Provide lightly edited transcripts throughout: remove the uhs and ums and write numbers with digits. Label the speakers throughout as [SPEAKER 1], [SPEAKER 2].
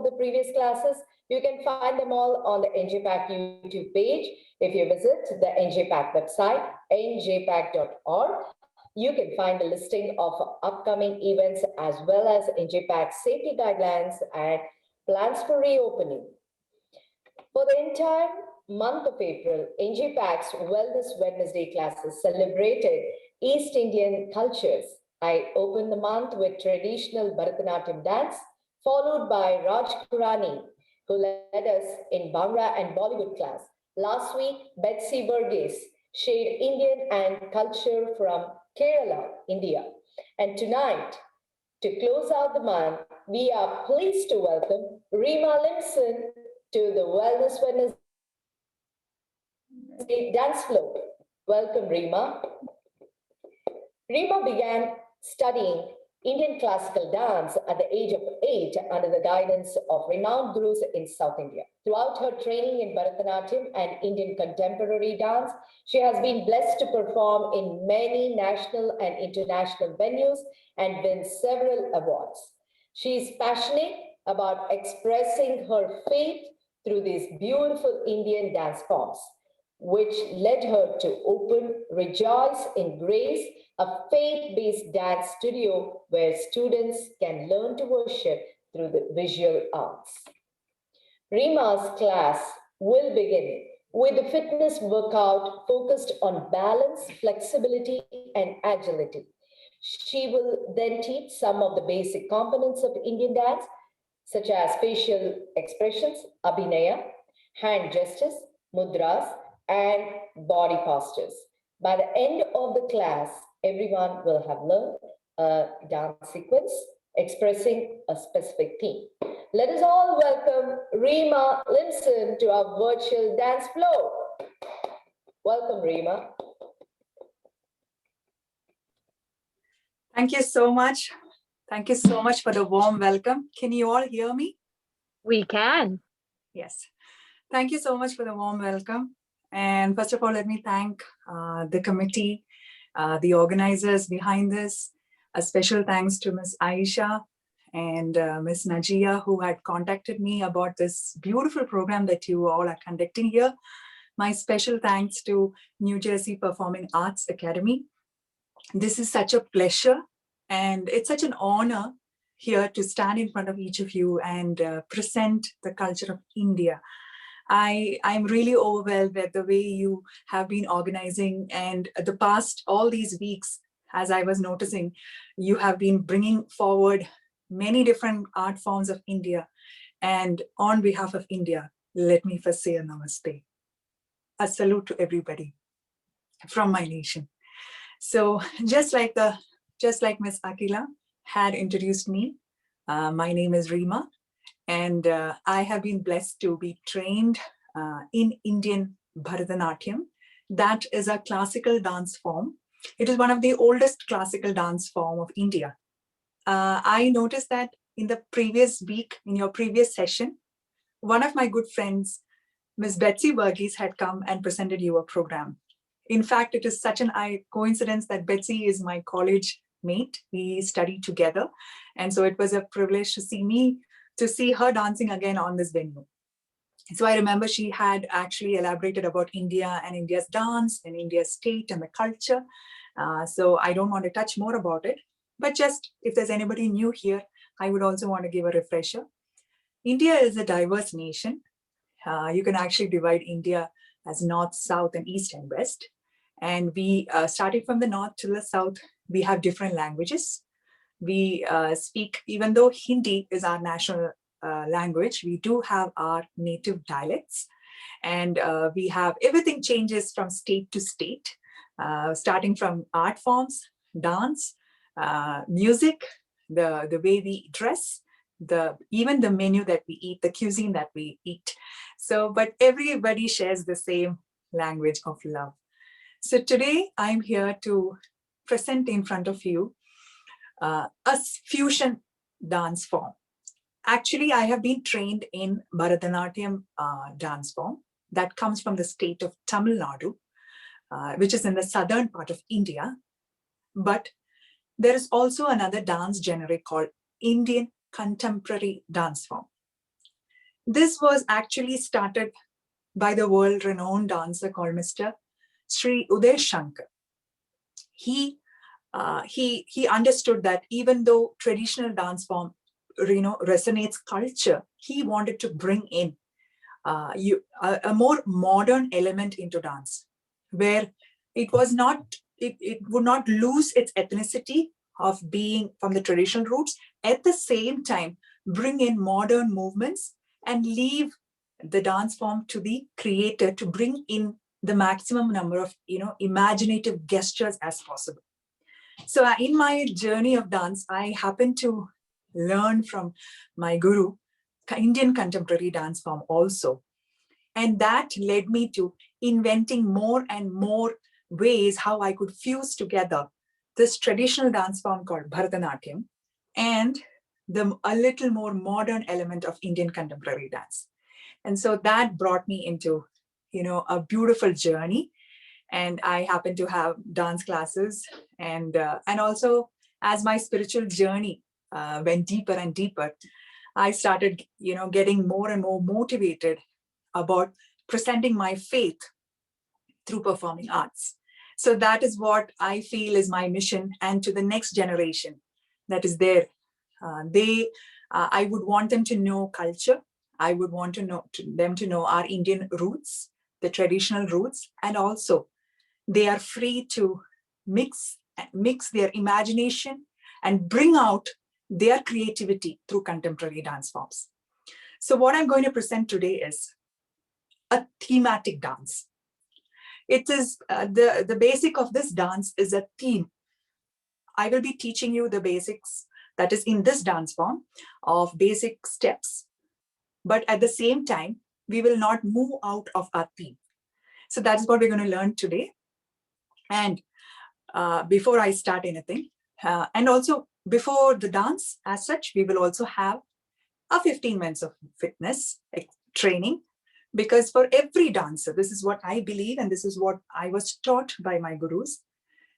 [SPEAKER 1] the previous classes, you can find them all on the NJPAC YouTube page. If you visit the NJPAC website, njpac.org, you can find a listing of upcoming events as well as NJPAC safety guidelines and plans for reopening. For the entire month of April, NJPAC's Wellness Wednesday classes celebrated East Indian cultures. I opened the month with traditional Bharatanatyam dance, followed by Raj Kurani, who led us in Bhangra and Bollywood class. Last week, Betsy Burgess shared Indian and culture from Kerala, India. And tonight, to close out the month, we are pleased to welcome Rima Limson to the Wellness Wednesday dance floor. Welcome, Rima. Rima began studying Indian classical dance at the age of 8 under the guidance of renowned gurus in South India. Throughout her training in Bharatanatyam and Indian contemporary dance, she has been blessed to perform in many national and international venues and win several awards. She is passionate about expressing her faith through these beautiful Indian dance forms, which led her to open Rejoice in Grace, a faith-based dance studio where students can learn to worship through the visual arts. Rima's class will begin with a fitness workout focused on balance, flexibility, and agility. She will then teach some of the basic components of Indian dance, such as facial expressions, abhinaya, hand gestures, mudras, and body postures. By the end of the class, everyone will have learned a dance sequence expressing a specific theme. Let us all welcome Rima Limson to our virtual dance floor. Welcome, Rima.
[SPEAKER 2] Thank you so much. Thank you so much for the warm welcome. Can you all hear me?
[SPEAKER 3] We can.
[SPEAKER 2] Yes. Thank you so much for the warm welcome. And first of all, let me thank the committee, the organizers behind this. A special thanks to Ms. Aisha and Ms. Najia, who had contacted me about this beautiful program that you all are conducting here. My special thanks to New Jersey Performing Arts Academy. This is such a pleasure and it's such an honor here to stand in front of each of you and present the culture of India. I'm really overwhelmed at the way you have been organizing, and the past all these weeks, as I was noticing, you have been bringing forward many different art forms of India. And on behalf of India, let me first say a namaste. A salute to everybody from my nation. So just like Ms. Akila had introduced me, my name is Rima. And I have been blessed to be trained in Indian Bharatanatyam. That is a classical dance form. It is one of the oldest classical dance form of India. I noticed that in the previous week, in your previous session, one of my good friends, Ms. Betsy Burgess, had come and presented you a program. In fact, it is such an coincidence that Betsy is my college mate. We studied together. And so it was a privilege to see her dancing again on this venue. So I remember she had actually elaborated about India and India's dance and India's state and the culture. So I don't want to touch more about it, but just if there's anybody new here, I would also want to give a refresher. India is a diverse nation. You can actually divide India as north, south, and east and west. And we, starting from the north to the south, we have different languages. We speak, even though Hindi is our national language, we do have our native dialects. And we have, everything changes from state to state, starting from art forms, dance, music, the way we dress, even the menu that we eat, the cuisine that we eat. So, but everybody shares the same language of love. So today I'm here to present in front of you a fusion dance form. Actually, I have been trained in Bharatanatyam dance form that comes from the state of Tamil Nadu, which is in the southern part of India. But there is also another dance genre called Indian contemporary dance form. This was actually started by the world-renowned dancer called Mr. Sri Uday Shankar. He understood that even though traditional dance form, resonates culture, he wanted to bring in a more modern element into dance, where it would not lose its ethnicity of being from the traditional roots, at the same time bring in modern movements and leave the dance form to the creator to bring in the maximum number of imaginative gestures as possible. So in my journey of dance, I happened to learn from my guru, Indian contemporary dance form also. And that led me to inventing more and more ways how I could fuse together this traditional dance form called Bharatanatyam and a little more modern element of Indian contemporary dance. And so that brought me into, a beautiful journey. And I happen to have dance classes, and also as my spiritual journey went deeper and deeper, I started, getting more and more motivated about presenting my faith through performing arts. So that is what I feel is my mission, and to the next generation that is there, I would want them to know culture. I would want them to know our Indian roots, the traditional roots, and also they are free to mix their imagination and bring out their creativity through contemporary dance forms. So what I'm going to present today is a thematic dance. It is the basic of this dance is a theme. I will be teaching you the basics that is in this dance form of basic steps, but at the same time, we will not move out of our theme. So that's what we're going to learn today. And before I start anything, and also before the dance as such, we will also have a 15 minutes of fitness training, because for every dancer, this is what I believe, and this is what I was taught by my gurus,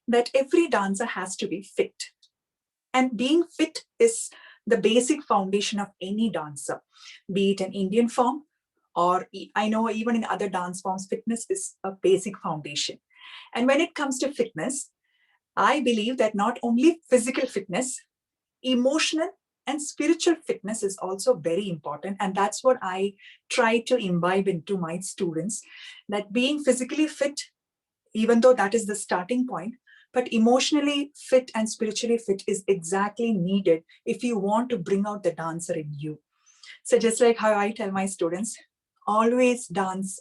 [SPEAKER 2] that every dancer has to be fit. And being fit is the basic foundation of any dancer, be it an Indian form, or I know even in other dance forms, fitness is a basic foundation. And when it comes to fitness, I believe that not only physical fitness, emotional and spiritual fitness is also very important. And that's what I try to imbibe into my students, that being physically fit, even though that is the starting point, but emotionally fit and spiritually fit is exactly needed if you want to bring out the dancer in you. So just like how I tell my students, always dance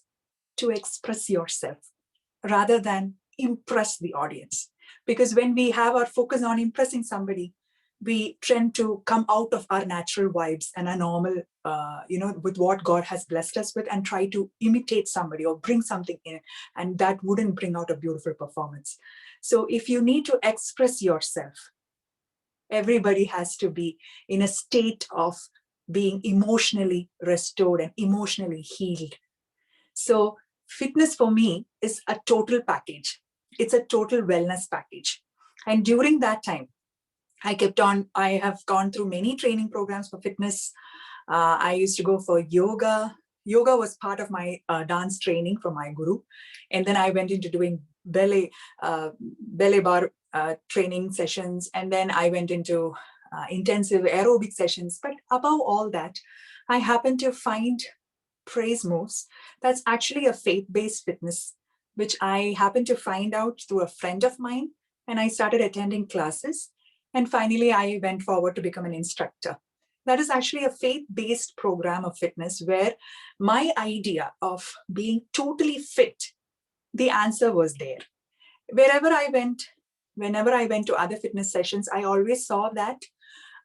[SPEAKER 2] to express yourself rather than impress the audience. Because when we have our focus on impressing somebody, we tend to come out of our natural vibes and our normal, with what God has blessed us with, and try to imitate somebody or bring something in, and that wouldn't bring out a beautiful performance. So if you need to express yourself, everybody has to be in a state of being emotionally restored and emotionally healed. So fitness for me is a total package. It's a total wellness package. And during that time, I have gone through many training programs for fitness. I used to go for yoga. Yoga was part of my dance training from my guru. And then I went into doing ballet bar training sessions. And then I went into intensive aerobic sessions. But above all that, I happened to find Praise Moves. That's actually a faith-based fitness, which I happened to find out through a friend of mine. And I started attending classes. And finally, I went forward to become an instructor. That is actually a faith-based program of fitness where my idea of being totally fit, the answer was there. Wherever I went, whenever I went to other fitness sessions, I always saw that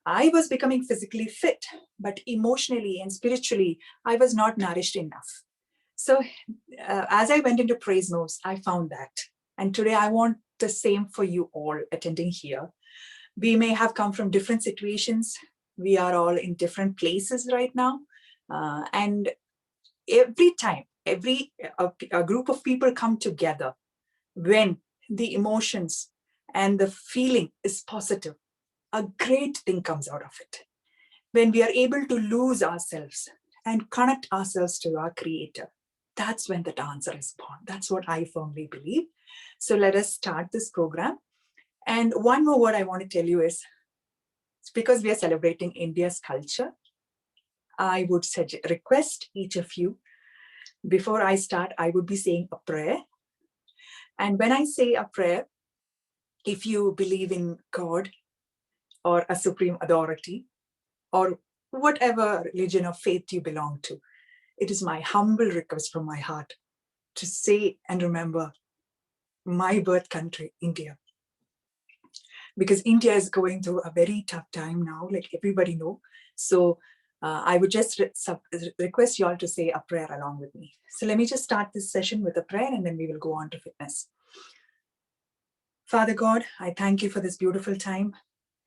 [SPEAKER 2] I was becoming physically fit, but emotionally and spiritually, I was not nourished enough. So as I went into Praise Moves, I found that. And today I want the same for you all attending here. We may have come from different situations. We are all in different places right now. And every time, a group of people come together, when the emotions and the feeling is positive, a great thing comes out of it. When we are able to lose ourselves and connect ourselves to our Creator. That's when the dancer is born. That's what I firmly believe. So let us start this program. And one more word I want to tell you is, because we are celebrating India's culture, I would request each of you, before I start, I would be saying a prayer. And when I say a prayer, if you believe in God or a supreme authority or whatever religion or faith you belong to, it is my humble request from my heart to say and remember my birth country, India. Because India is going through a very tough time now, like everybody know. So I would just request you all to say a prayer along with me. So let me just start this session with a prayer and then we will go on to fitness. Father God, I thank you for this beautiful time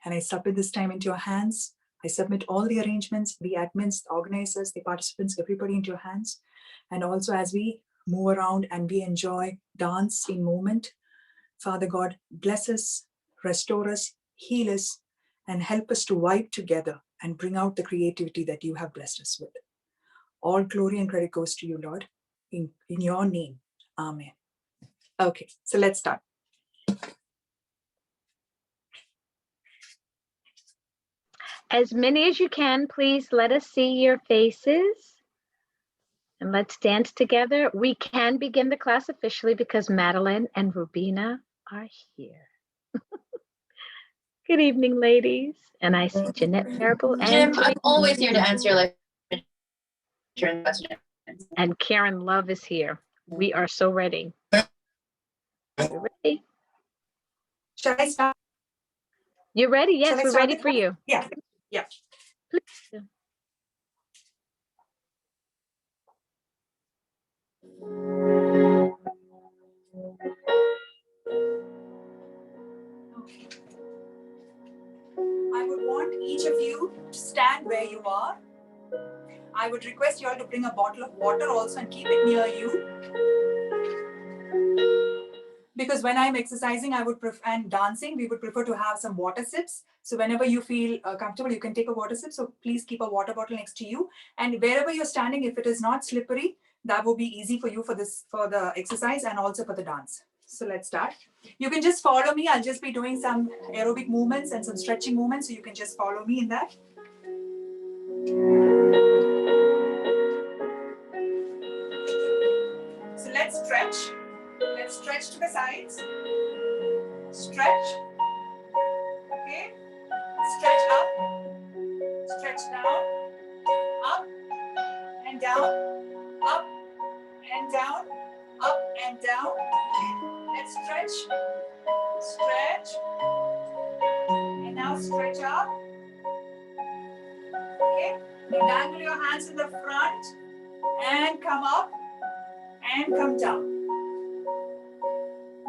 [SPEAKER 2] and I submit this time into your hands. I submit all the arrangements, the admins, the organizers, the participants, everybody into your hands. And also as we move around and we enjoy dance in moment, Father God, bless us, restore us, heal us, and help us to vibe together and bring out the creativity that you have blessed us with. All glory and credit goes to you, Lord, in your name. Amen. Okay, so let's start.
[SPEAKER 3] As many as you can, please let us see your faces. And let's dance together. We can begin the class officially because Madeline and Rubina are here. Good evening, ladies. And I see Jeanette Parable and
[SPEAKER 4] Jim, I'm always here to answer your questions.
[SPEAKER 3] And Karen Love is here. We are so ready. You ready?
[SPEAKER 2] Shall I start?
[SPEAKER 3] You ready? Yes, we're ready for you.
[SPEAKER 2] Yeah.
[SPEAKER 3] Please.
[SPEAKER 2] Okay. I would want each of you to stand where you are. I would request you all to bring a bottle of water also and keep it near you. Because when I'm exercising, I would and dancing, we would prefer to have some water sips. So whenever you feel comfortable, you can take a water sip. So please keep a water bottle next to you. And wherever you're standing, if it is not slippery, that will be easy for you for the exercise and also for the dance. So let's start. You can just follow me. I'll just be doing some aerobic movements and some stretching movements. So you can just follow me in that. So let's stretch. Let's stretch to the sides. Stretch. Okay. Stretch up. Stretch down. Up and down. Up and down. Up and down. Let's stretch. Stretch. And now stretch up. Okay. Dangle your hands in the front and come up and come down.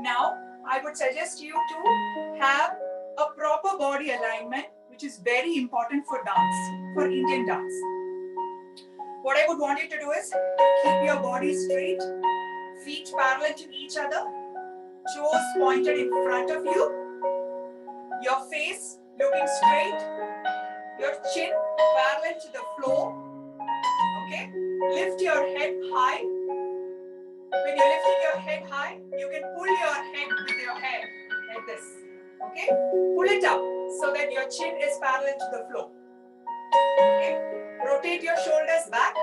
[SPEAKER 2] Now, I would suggest you to have a proper body alignment, which is very important for dance, for Indian dance. What I would want you to do is keep your body straight, feet parallel to each other, toes pointed in front of you, your face looking straight, your chin parallel to the floor. Okay? Lift your head high. When you're lifting your head high, you can pull your head with your hair like this. Okay? Pull it up so that your chin is parallel to the floor. Okay? Rotate your shoulders back.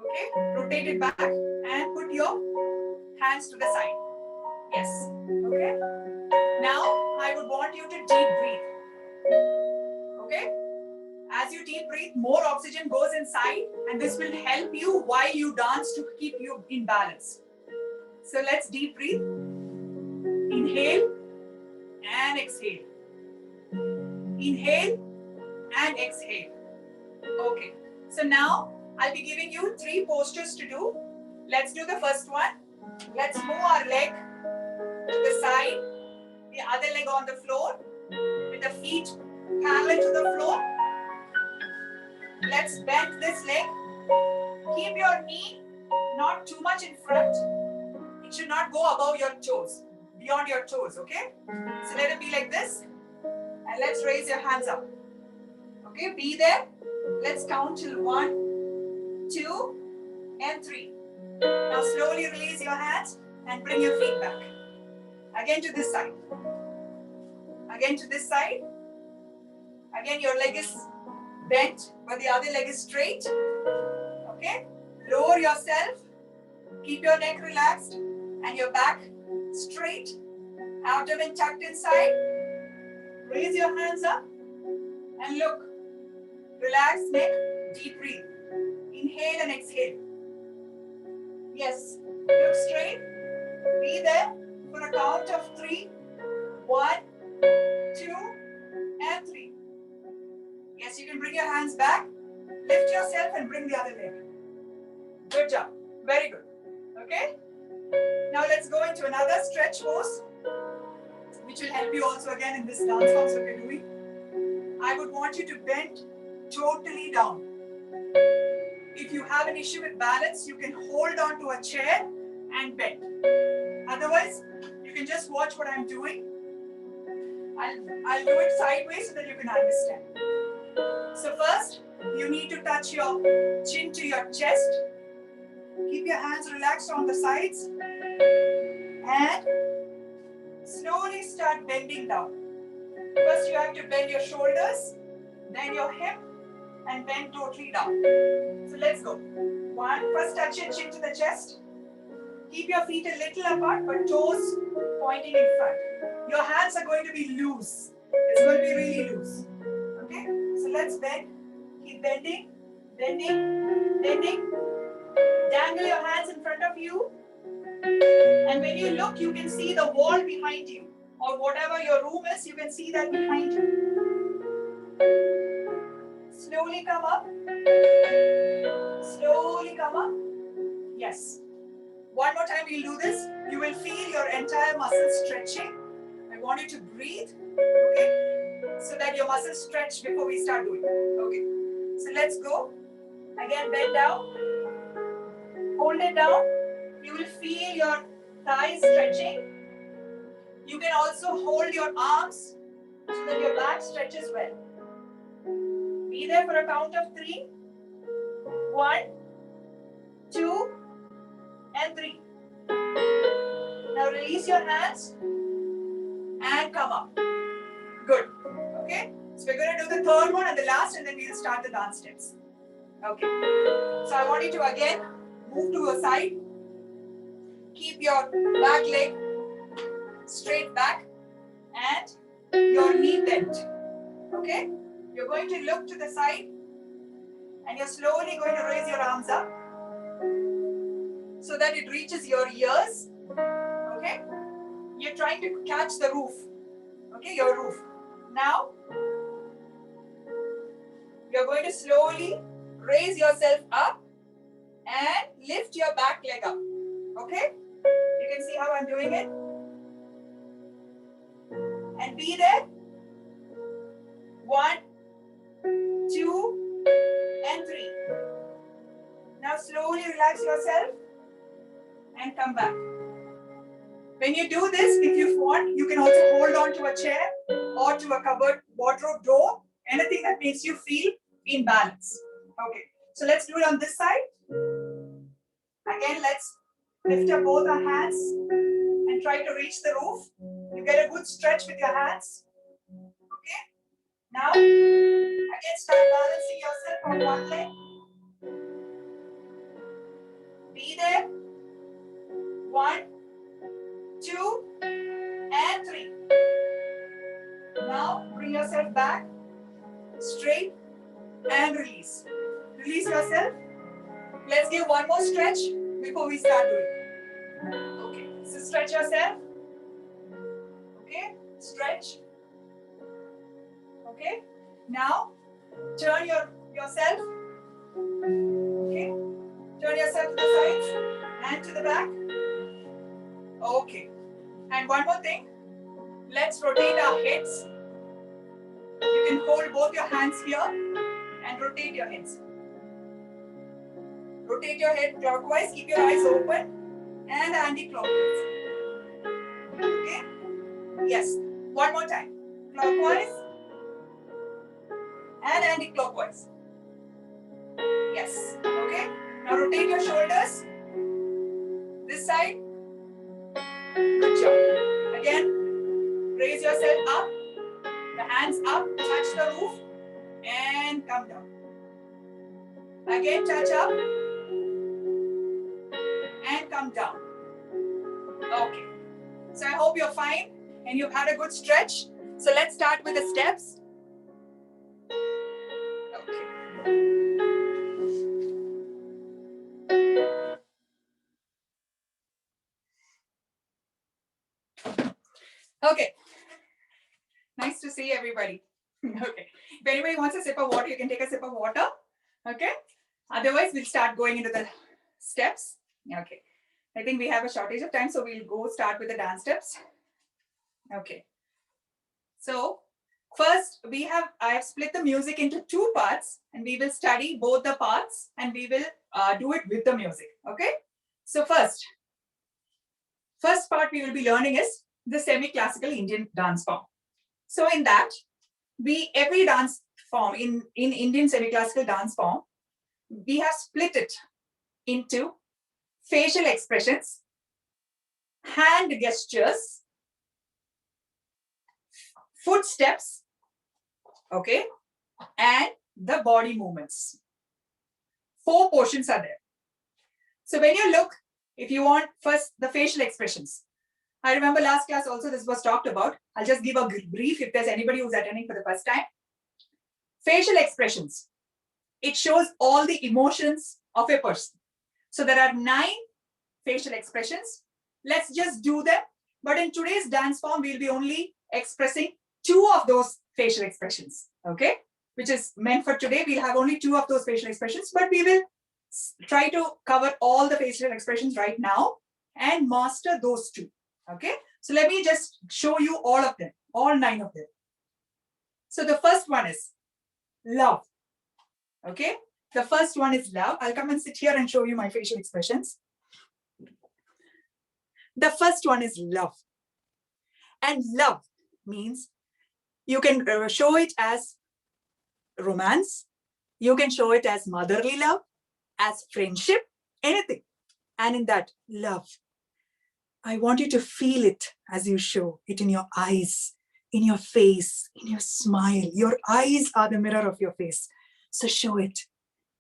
[SPEAKER 2] Okay? Rotate it back and put your hands to the side. Yes. Okay? Now, I would want you to deep breathe. Okay? As you deep breathe, more oxygen goes inside and this will help you while you dance to keep you in balance. So let's deep breathe. Inhale and exhale. Inhale and exhale. Okay. So now I'll be giving you 3 postures to do. Let's do the first one. Let's move our leg to the side, the other leg on the floor, with the feet parallel to the floor. Let's bend this leg. Keep your knee not too much in front. It should not go above your toes, beyond your toes, okay? So let it be like this. And let's raise your hands up. Okay, be there. Let's count till 1, 2, and 3. Now slowly release your hands and bring your feet back. Again to this side. Again to this side. Again, your leg is bent, but the other leg is straight. Okay? Lower yourself. Keep your neck relaxed and your back straight. Abdomen tucked inside. Raise your hands up and look. Relax neck, deep breathe. Inhale and exhale. Yes, look straight. Be there for a count of 3. 1, 2, and 3. Yes, you can bring your hands back. Lift yourself and bring the other leg. Good job. Very good. Okay? Now let's go into another stretch pose, which will help you also again in this dance form that we're doing. I would want you to bend totally down. If you have an issue with balance, you can hold on to a chair and bend. Otherwise, you can just watch what I'm doing. I'll do it sideways so that you can understand. So first, you need to touch your chin to your chest. Keep your hands relaxed on the sides. And slowly start bending down. First, you have to bend your shoulders, then your hip, and bend totally down. So let's go. 1, first touch your chin to the chest. Keep your feet a little apart, but toes pointing in front. Your hands are going to be loose. It's going to be really loose. Okay? So let's bend. Keep bending, bending, bending. Dangle your hands in front of you. And when you look, you can see the wall behind you. Or whatever your room is, you can see that behind you. Slowly come up. Slowly come up. Yes. One more time we'll do this. You will feel your entire muscle stretching. I want you to breathe, okay? So that your muscles stretch before we start doing it. Okay. So let's go. Again, bend down. Hold it down. You will feel your thighs stretching. You can also hold your arms so that your back stretches well. Be there for a count of 3. 1, 2, and 3. Now release your hands and come up. Good. Okay? So we're going to do the third one and the last, and then we'll start the dance steps. Okay. So I want you to again move to your side. Keep your back leg straight back and your knee bent. Okay? You're going to look to the side and you're slowly going to raise your arms up so that it reaches your ears. Okay? You're trying to catch the roof. Okay, your roof. Now, you're going to slowly raise yourself up and lift your back leg up. Okay? You can see how I'm doing it. And be there. 1, 2, and 3. Now slowly relax yourself and come back. When you do this, if you want, you can also hold on to a chair or to a cupboard, wardrobe door, anything that makes you feel in balance. Okay, so let's do it on this side. Again, let's lift up both our hands and try to reach the roof. You get a good stretch with your hands. Okay, now again start balancing yourself on one leg. Be there. 1, 2, and 3. Now bring yourself back, straight, and release. Release yourself. Let's give one more stretch before we start doing. Okay, so stretch yourself. Okay, stretch. Okay, now turn yourself. Okay, turn yourself to the sides and to the back. Okay, and one more thing. Let's rotate our heads. You can hold both your hands here and rotate your heads. Rotate your head clockwise, keep your eyes open, and anti-clockwise. Okay? Yes. One more time. Clockwise and anti-clockwise. Yes. Okay. Now rotate your shoulders. This side. Good job. Again, raise yourself up. The hands up, touch the roof, and come down. Again, touch up, and come down. Okay. So I hope you're fine, and you've had a good stretch. So let's start with the steps. Okay. Nice to see everybody. Okay. If anybody wants a sip of water, you can take a sip of water. Okay. Otherwise, we'll start going into the steps. Okay. I think we have a shortage of time, so we'll go start with the dance steps. Okay. So first I have split the music into 2 parts, and we will study both the parts, and we will do it with the music. Okay. So first part we will be learning is the semi-classical Indian dance form. So in that, every dance form in Indian semi-classical dance form, we have split it into facial expressions, hand gestures, footsteps, okay, and the body movements. 4 portions are there. So when you look, if you want first the facial expressions, I remember last class also this was talked about. I'll just give a brief if there's anybody who's attending for the first time. Facial expressions. It shows all the emotions of a person. So there are 9 facial expressions. Let's just do them. But in today's dance form, we'll be only expressing 2 of those facial expressions, okay? Which is meant for today. We'll have only 2 of those facial expressions, but we will try to cover all the facial expressions right now and master those 2, okay? So let me just show you all of them, all 9 of them. So the first one is love, okay? The first one is love. I'll come and sit here and show you my facial expressions. The first one is love. And love means you can show it as romance. You can show it as motherly love, as friendship, anything. And in that love, I want you to feel it as you show it in your eyes, in your face, in your smile. Your eyes are the mirror of your face. So show it.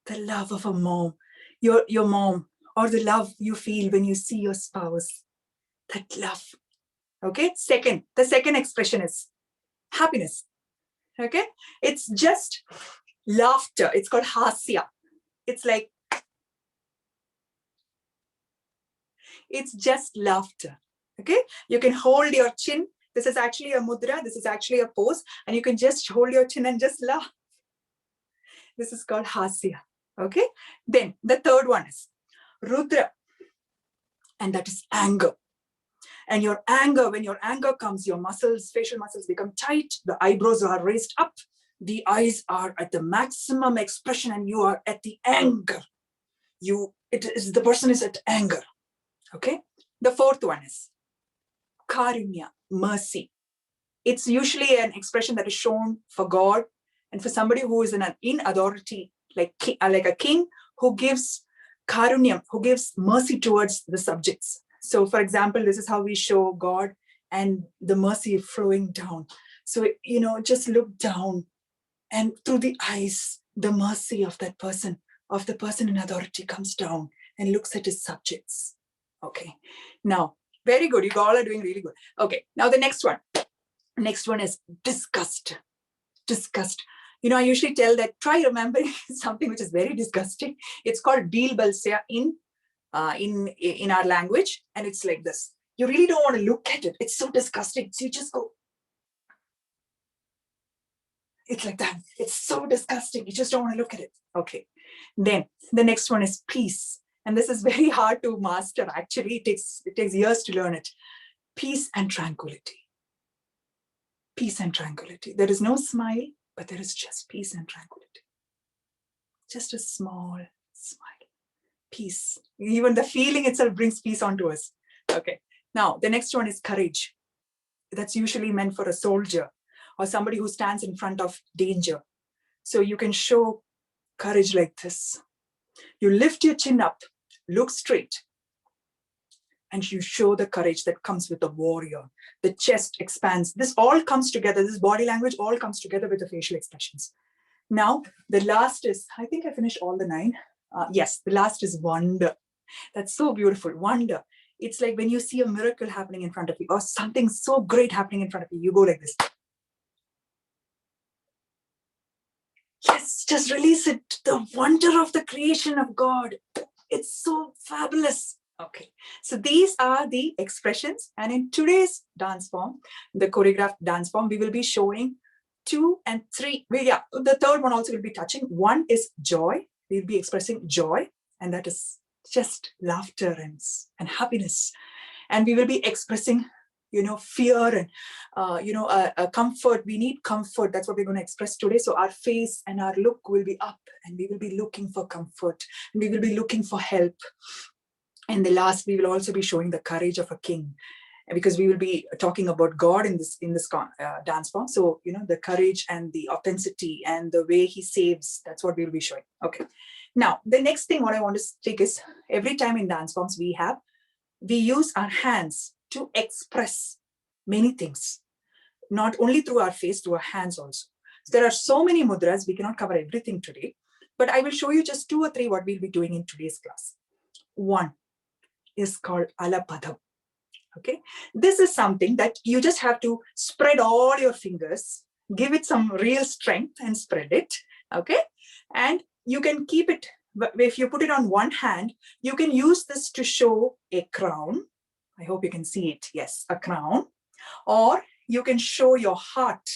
[SPEAKER 2] The love of a mom, your mom, or the love you feel when you see your spouse. That love. Okay. The second expression is happiness. Okay. It's just laughter. It's called hasya. It's like, it's just laughter. Okay. You can hold your chin. This is actually a mudra. This is actually a pose. And you can just hold your chin and just laugh. This is called hasya. Okay. Then the third one is Rudra. And that is anger. And your anger, when your anger comes, your muscles, facial muscles become tight. The eyebrows are raised up. The eyes are at the maximum expression and you are at the anger. The person is at anger. Okay. The fourth one is Karunya, mercy. It's usually an expression that is shown for God and for somebody who is in authority, like a king who gives karunyam, who gives mercy towards the subjects. So for example, this is how we show God and the mercy flowing down. So, just look down and through the eyes, the mercy of that person, of the person in authority comes down and looks at his subjects. Okay. Now, very good. You all are doing really good. Okay. Now the next one. Next one is disgust. Disgust. I usually tell that try remembering something which is very disgusting. It's called Dil Balsya in our language. And it's like this. You really don't want to look at it. It's so disgusting. So you just go. It's like that. It's so disgusting. You just don't want to look at it. Okay. Then the next one is peace. And this is very hard to master. Actually, it takes years to learn it. Peace and tranquility. Peace and tranquility. There is no smile, but there is just peace and tranquility. Just a small smile. Peace. Even the feeling itself brings peace onto us. Okay. Now, the next one is courage. That's usually meant for a soldier or somebody who stands in front of danger. So you can show courage like this. You lift your chin up, look straight, and you show the courage that comes with a warrior. The chest expands. This all comes together. This body language all comes together with the facial expressions. Now, the last is, I think I finished all the 9. Yes, the last is wonder. That's so beautiful, wonder. It's like when you see a miracle happening in front of you or something so great happening in front of you, you go like this. Yes, just release it. The wonder of the creation of God. It's so fabulous. Okay, so these are the expressions. And in today's dance form, the choreographed dance form, we will be showing 2 and 3. The third one also will be touching. 1 is joy. We'll be expressing joy, and that is just laughter and happiness. And we will be expressing, fear and, comfort. We need comfort. That's what we're going to express today. So our face and our look will be up, and we will be looking for comfort. And we will be looking for help. And the last, we will also be showing the courage of a king, because we will be talking about God in this dance form. So, the courage and the authenticity and the way he saves, that's what we will be showing. Okay. Now, the next thing what I want to take is, every time in dance forms we use our hands to express many things, not only through our face, through our hands also. So there are so many mudras, we cannot cover everything today, but I will show you just 2 or 3 what we'll be doing in today's class. 1 is called Alapadam. Okay, this is something that you just have to spread all your fingers, give it some real strength and spread it. Okay, and you can keep it, if you put it on one hand, you can use this to show a crown. I hope you can see it. Yes, a crown. Or you can show your heart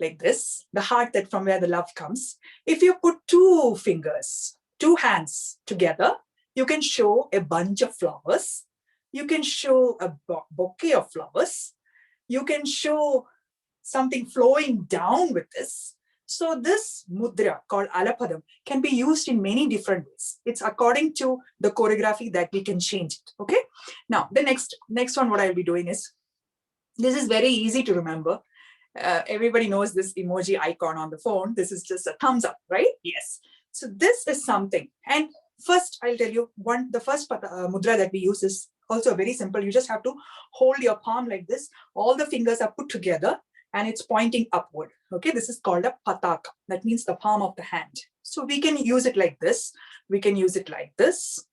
[SPEAKER 2] like this, the heart that from where the love comes. If you put 2 fingers, 2 hands together, you can show a bunch of flowers. You can show a bouquet of flowers. You can show something flowing down with this. So this mudra called Alapadam can be used in many different ways. It's according to the choreography that we can change it. Okay. Now the next one, what I'll be doing is, this is very easy to remember. Everybody knows this emoji icon on the phone. This is just a thumbs up, right? Yes. So this is something. And first, I'll tell you the first mudra that we use is also very simple. You just have to hold your palm like this. All the fingers are put together and it's pointing upward. Okay, this is called a pataka. That means the palm of the hand. So we can use it like this. We can use it like this.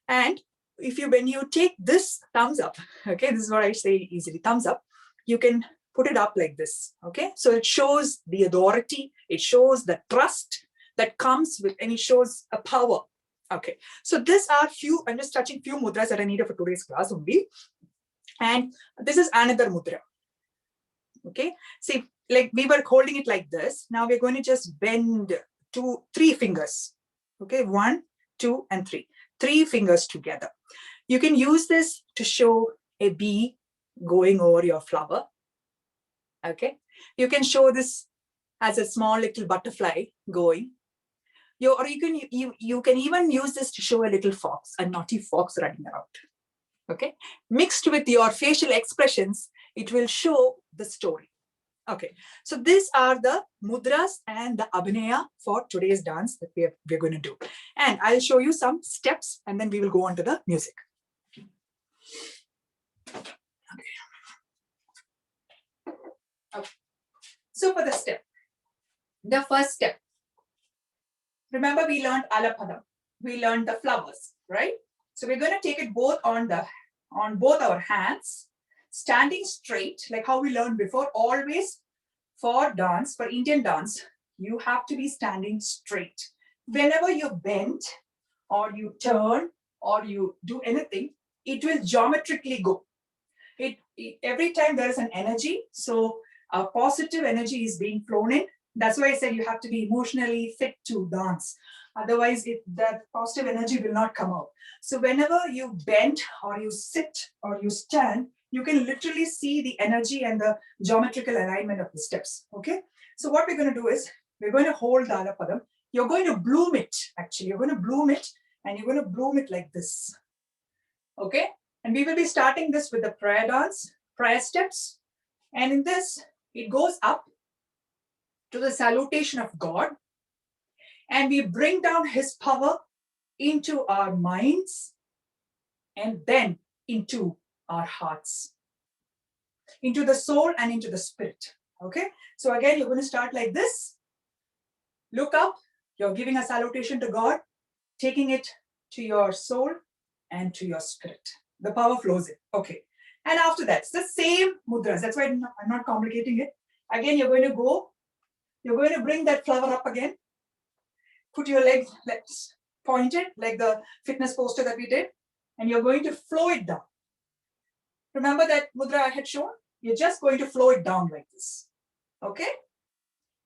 [SPEAKER 2] And when you take this thumbs up, okay, this is what I say easily, thumbs up, you can put it up like this. Okay, so it shows the authority. It shows the trust that comes with, and it shows a power. Okay, so these are I'm just touching few mudras that I needed for today's class only. And this is another mudra. Okay, see, like we were holding it like this. Now we're going to just bend 3 fingers. Okay, 1, 2, and 3. 3 fingers together. You can use this to show a bee going over your flower. Okay, you can show this as a small little butterfly going. Or you can even use this to show a little fox, a naughty fox running around. Okay, mixed with your facial expressions, it will show the story. Okay, so these are the mudras and the abhinaya for today's dance that we're going to do. And I'll show you some steps and then we will go on to the music. Okay. So for the first step, remember we learned Alapadam. We learned the flowers, right? So we're going to take it both on both our hands, standing straight, like how we learned before. Always for dance, for Indian dance, you have to be standing straight. Whenever you bend or you turn or you do anything, it will geometrically go. Every time there is an energy, so a positive energy is being flown in. That's why I said you have to be emotionally fit to dance. Otherwise, that positive energy will not come out. So whenever you bend or you sit or you stand, you can literally see the energy and the geometrical alignment of the steps. Okay. So what we're going to do is we're going to hold the Alapadam. You're going to bloom it. Actually, you're going to bloom it and you're going to bloom it like this. Okay. And we will be starting this with the prayer dance, prayer steps. And in this, it goes up to the salutation of God. And we bring down his power into our minds, and then into our hearts, into the soul and into the spirit. Okay, so again, you're going to start like this. Look up, you're giving a salutation to God, taking it to your soul and to your spirit. The power flows in. Okay, and after that, it's the same mudras. That's why I'm not complicating it. Again, you're going to bring that flower up again. Put your legs pointed like the fitness poster that we did, and you're going to flow it down. Remember that mudra I had shown? You're just going to flow it down like this. Okay?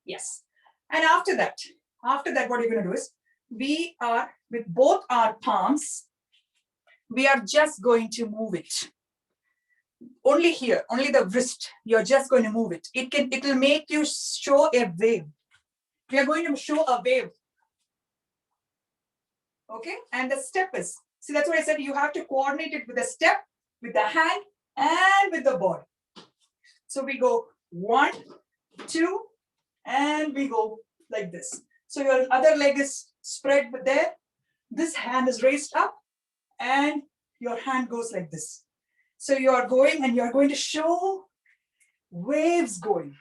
[SPEAKER 2] Yes. And after that, what you're going to do is, we are with both our palms, we are just going to move it. Only here, only the wrist, you're just going to move it. It will make you show a wave. We are going to show a wave. Okay, and the step is, see, that's what I said, you have to coordinate it with the step, with the hand, and with the body. So we go 1, 2, and we go like this. So your other leg is spread there. This hand is raised up, and your hand goes like this. So you are going, and you are going to show waves going.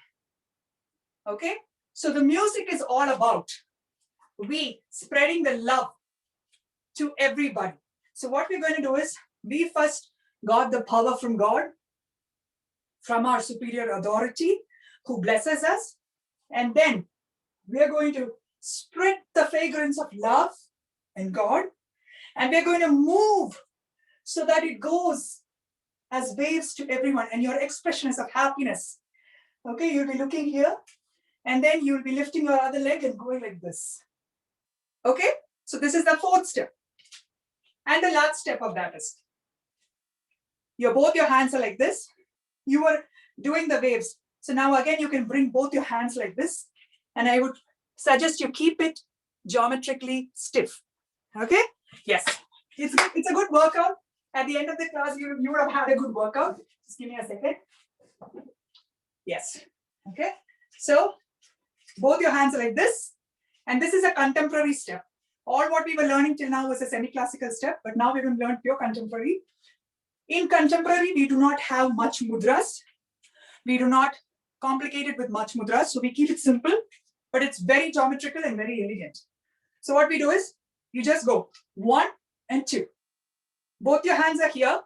[SPEAKER 2] Okay, so the music is all about we spreading the love to everybody. So what we're going to do is, we first got the power from God, from our superior authority who blesses us, and then we're going to spread the fragrance of love and God, and we're going to move so that it goes as waves to everyone, and your expression is of happiness. Okay, you'll be looking here, and then you'll be lifting your other leg and going like this. Okay, so this is the fourth step. And the last step of that is, both your hands are like this. You are doing the waves. So now again, you can bring both your hands like this. And I would suggest you keep it geometrically stiff. Okay? Yes. It's a good workout. At the end of the class, you would have had a good workout. Just give me a second. Yes. Okay? So both your hands are like this. And this is a contemporary step. All what we were learning till now was a semi-classical step, but now we're going to learn pure contemporary. In contemporary, we do not have much mudras. We do not complicate it with much mudras. So we keep it simple, but it's very geometrical and very elegant. So what we do is, you just go 1 and 2. Both your hands are here.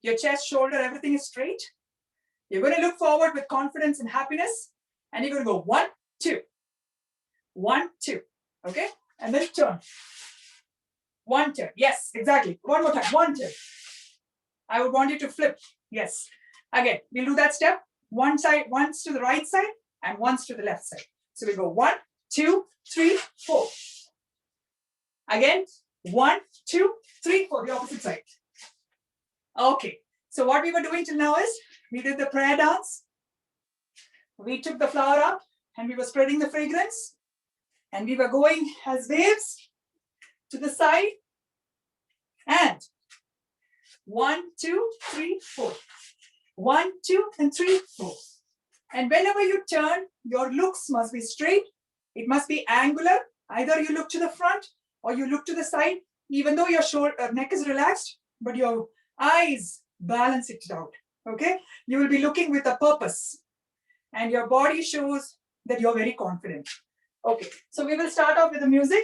[SPEAKER 2] Your chest, shoulder, everything is straight. You're going to look forward with confidence and happiness. And you're going to go 1, 2. 1, 2. Okay? And then turn. 1 turn. Yes, exactly. One more time. 1 turn. I would want you to flip. Yes. Again, we'll do that step. One side, once to the right side, and once to the left side. So we go 1, 2, 3, 4. Again, 1, 2, 3, 4, the opposite side. Okay. So what we were doing till now is, we did the prayer dance. We took the flower up, and we were spreading the fragrance. And we were going as waves to the side. And 1, 2, 3, 4. 1, 2, and 3, 4. And whenever you turn, your looks must be straight. It must be angular. Either you look to the front or you look to the side, even though your neck is relaxed, but your eyes balance it out. Okay? You will be looking with a purpose. And your body shows that you're very confident. Okay, so we will start off with the music.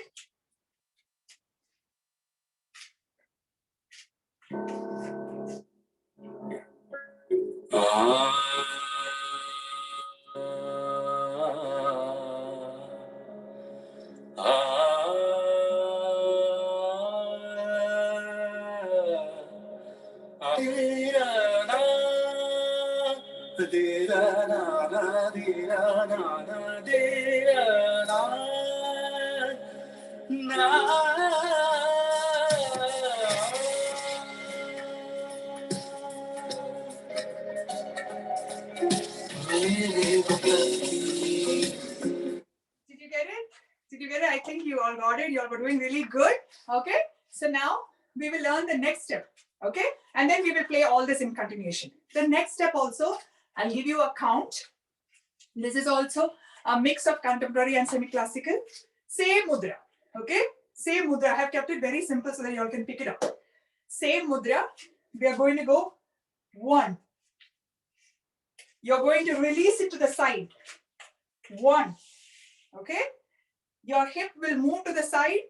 [SPEAKER 2] Did you get it? I think you all got it. You all were doing really good. Okay. So now we will learn the next step. Okay. And then we will play all this in continuation. The next step also, I'll give you a count. This is also a mix of contemporary and semi-classical. Same mudra. Okay. Same mudra. I have kept it very simple so that you all can pick it up. Same mudra. We are going to go 1. You're going to release it to the side. 1. Okay? Your hip will move to the side.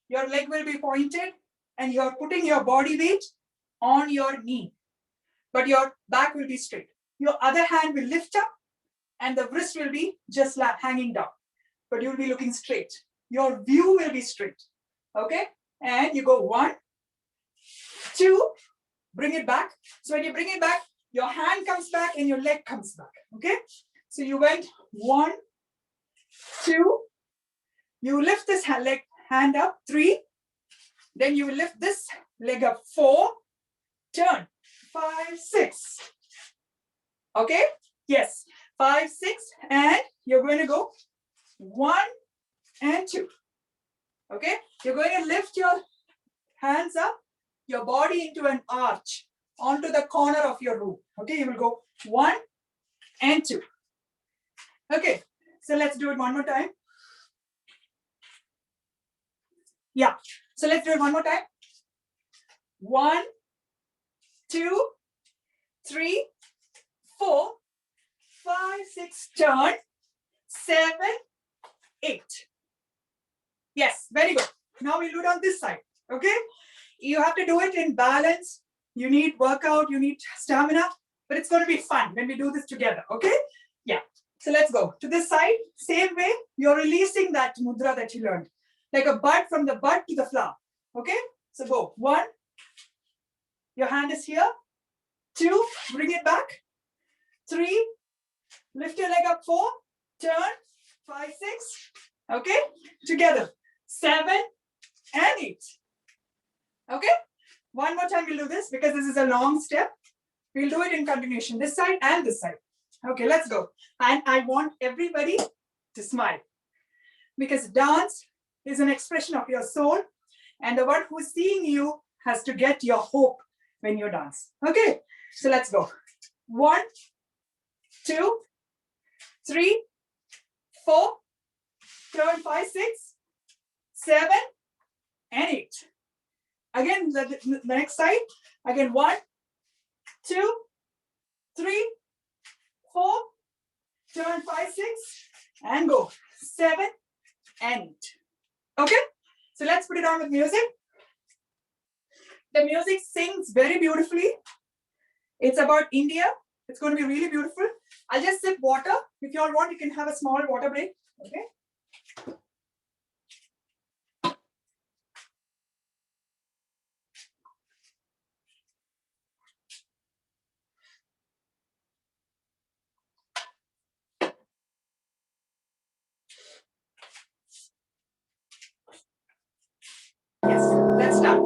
[SPEAKER 2] Your leg will be pointed and you're putting your body weight on your knee. But your back will be straight. Your other hand will lift up and the wrist will be just hanging down. But you'll be looking straight. Your view will be straight. Okay? And you go 1, 2, bring it back. So when you bring it back, your hand comes back and your leg comes back. Okay? So you went 1, 2, you lift this hand up, 3, then you lift this leg up, 4, turn, 5, 6. Okay? Yes, 5, 6, and you're going to go 1 and 2. Okay? You're going to lift your hands up, your body into an arch onto the corner of your room. Okay? You will go 1 and 2. Okay, so let's do it one more time. Yeah, so let's do it one more time. 1, 2, 3, 4, 5, 6, turn, 7, 8. Yes, very good. Now we'll do it on this side, okay? You have to do it in balance. You need workout, you need stamina, but it's going to be fun when we do this together, okay? Yeah, so let's go to this side. Same way, you're releasing that mudra that you learned. Like a bud, from the bud to the flower, okay? So go, 1, your hand is here. 2, bring it back. 3, lift your leg up, 4, turn, 5, 6, okay? Together, 7 and 8, okay? One more time we'll do this because this is a long step. We'll do it in continuation, this side and this side. Okay, let's go. And I want everybody to smile because dance is an expression of your soul and the one who's seeing you has to get your hope when you dance. Okay, so let's go. 1, 2, 3, 4, turn 5, 6, 7, and 8. Again, the next side. Again, 1, 2, 3, 4, turn 5, 6, and go. 7 and 8. Okay, so let's put it on with music. The music sings very beautifully. It's about India. It's going to be really beautiful. I'll just sip water. If you all want, you can have a small water break. Okay. Yes, let's start.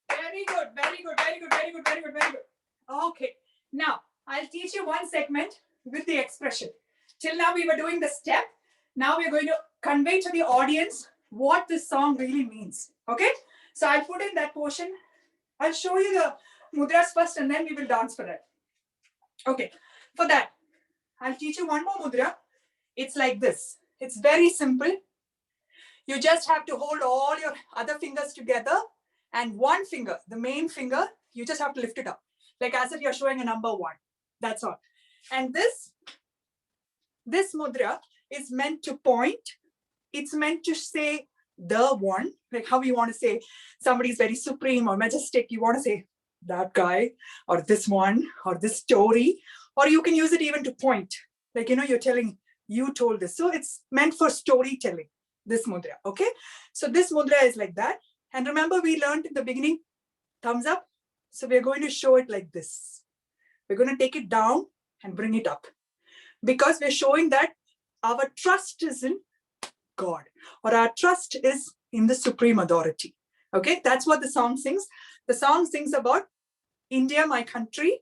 [SPEAKER 2] Very good, very good, very good, very good, very good, very good. Okay, now I'll teach you one segment with the expression. Till now we were doing the step. Now we're going to convey to the audience what this song really means. Okay, so I'll put in that portion. I'll show you the mudras first and then we will dance for that. Okay, for that, I'll teach you one more mudra. It's like this. It's very simple. You just have to hold all your other fingers together and one finger, the main finger, you just have to lift it up. Like as if you're showing a number 1. That's all. And this mudra is meant to point. It's meant to say the one, like how you want to say somebody is very supreme or majestic. You want to say that guy or this one or this story, or you can use it even to point. Like, you're telling, you told this. So it's meant for storytelling, this mudra, okay? So this mudra is like that. And remember, we learned in the beginning, thumbs up. So we're going to show it like this. We're going to take it down and bring it up, because we're showing that our trust is in God, or our trust is in the supreme authority. Okay, that's what the song sings. The song sings about India, my country.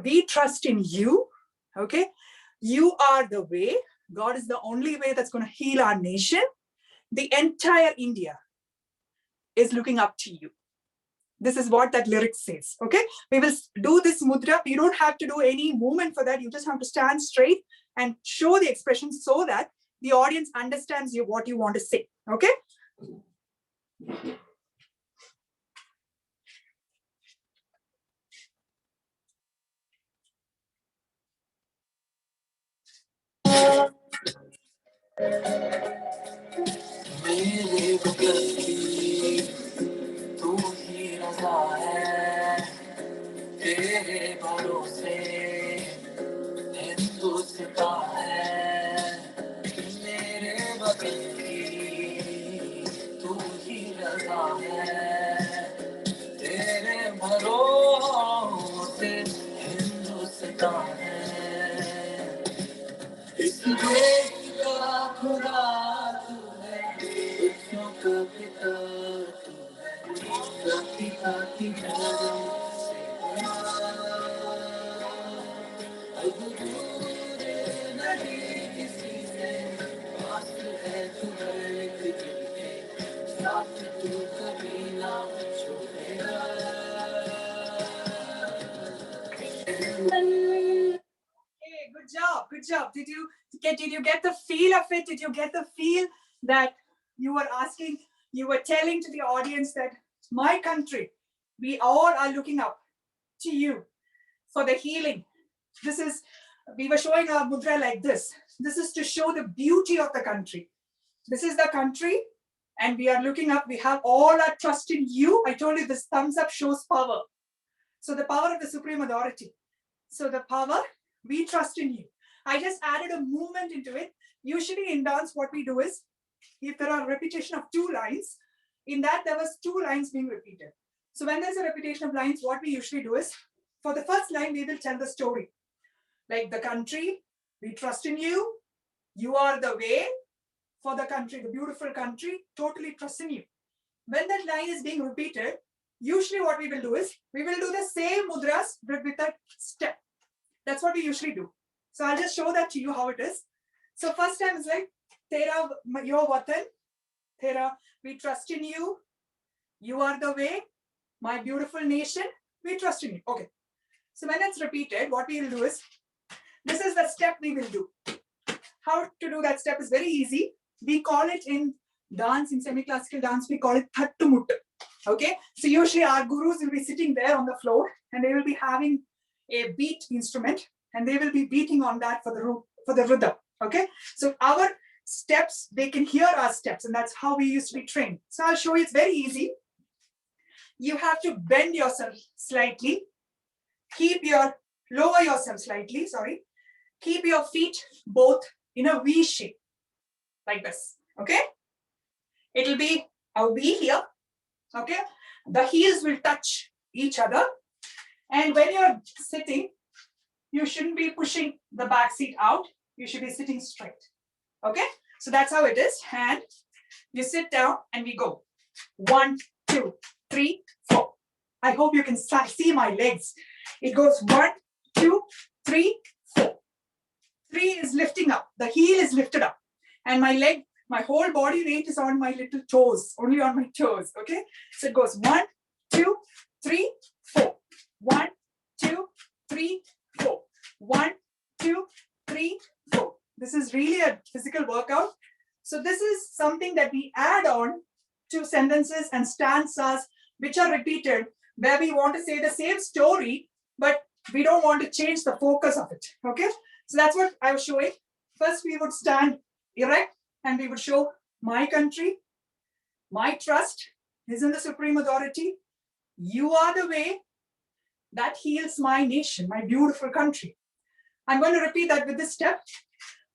[SPEAKER 2] We trust in you. Okay, you are the way. God is the only way that's going to heal our nation. The entire India is looking up to you. This is what that lyric says. Okay, we will do this mudra. You don't have to do any movement for that. You just have to stand straight and show the expression so that the audience understands you what you want to say. Okay.
[SPEAKER 5] तेरे भरोसे हिंदुस्ता है मेरे वतन की तू ही रज़ा है तेरे भरोसे हिंदुस्ता है इस देश का खुदा तू है बच्चों का पिता तू है जाति की धर्म अब दूर नहीं किसी से पास है तू हर एक दिल के साथ तू कभी ना छोड़ेगा
[SPEAKER 2] Hey, good job, good job. Did you get the feel of it? Did you get the feel that you were asking, you were telling to the audience that my country, we all are looking up to you for the healing. We were showing our mudra like this. This is to show the beauty of the country. This is the country, and we are looking up. We have all our trust in you. I told you this thumbs up shows power. So the power of the supreme authority. So the power, we trust in you. I just added a movement into it. Usually in dance, what we do is, if there are repetition of 2 lines, in that there was 2 lines being repeated. So when there's a repetition of lines, what we usually do is, for the first line, we will tell the story. Like the country, we trust in you. You are the way for the country, the beautiful country, totally trust in you. When that line is being repeated, usually what we will do is, we will do the same mudras but with a step. That's what we usually do. So I'll just show that to you how it is. So first time is like, Tera, your watan, Tera, we trust in you. You are the way, my beautiful nation, we trust in you. Okay. So when it's repeated, what we will do is, this is the step we will do. How to do that step is very easy. We call it in dance, in semi-classical dance, we call it Thattu Muttu. Okay, so usually our gurus will be sitting there on the floor and they will be having a beat instrument and they will be beating on that for the rhythm. Okay, so our steps, they can hear our steps, and that's how we used to be trained. So I'll show you, it's very easy. You have to bend yourself slightly, lower yourself slightly, sorry. Keep your feet both in a V shape, like this, okay? It'll be a V here, okay? The heels will touch each other. And when you're sitting, you shouldn't be pushing the back seat out. You should be sitting straight, okay? So that's how it is. And you sit down and we go. 1, 2, 3, 4. I hope you can see my legs. It goes 1, 2, 3, 4. 3 is lifting up. The heel is lifted up. And my leg, my whole body weight is on my little toes, only on my toes, okay? So it goes 1, 2, 3, 4. 1, 2, 3, 4. 1, 2, 3, 4. This is really a physical workout. So this is something that we add on to sentences and stanzas which are repeated, where we want to say the same story, but we don't want to change the focus of it, okay? So that's what I was showing. First, we would stand erect and we would show my country, my trust is in the supreme authority. You are the way that heals my nation, my beautiful country. I'm going to repeat that with this step.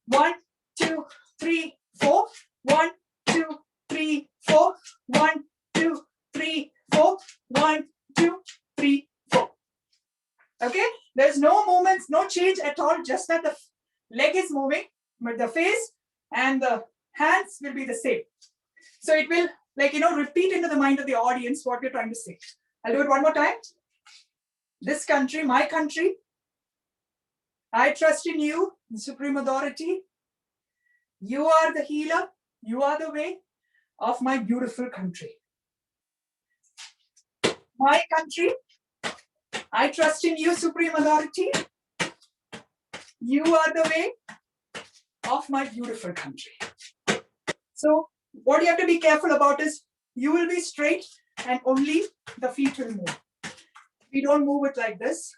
[SPEAKER 2] 1, 2, 3, 4. 1, 2, 3, 4. 1, 2, 3, 4. 1, 2, 3, 4. Okay? There's no movements, no change at all, just that the leg is moving, but the face and the hands will be the same. So it will, like, repeat into the mind of the audience what we're trying to say. I'll do it one more time. This country, my country, I trust in you, the Supreme Authority. You are the healer. You are the way of my beautiful country. My country, I trust in you, Supreme Authority. You are the way of my beautiful country. So what you have to be careful about is you will be straight and only the feet will move. We don't move it like this.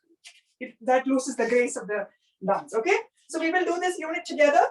[SPEAKER 2] That loses the grace of the dance, okay? So we will do this unit together.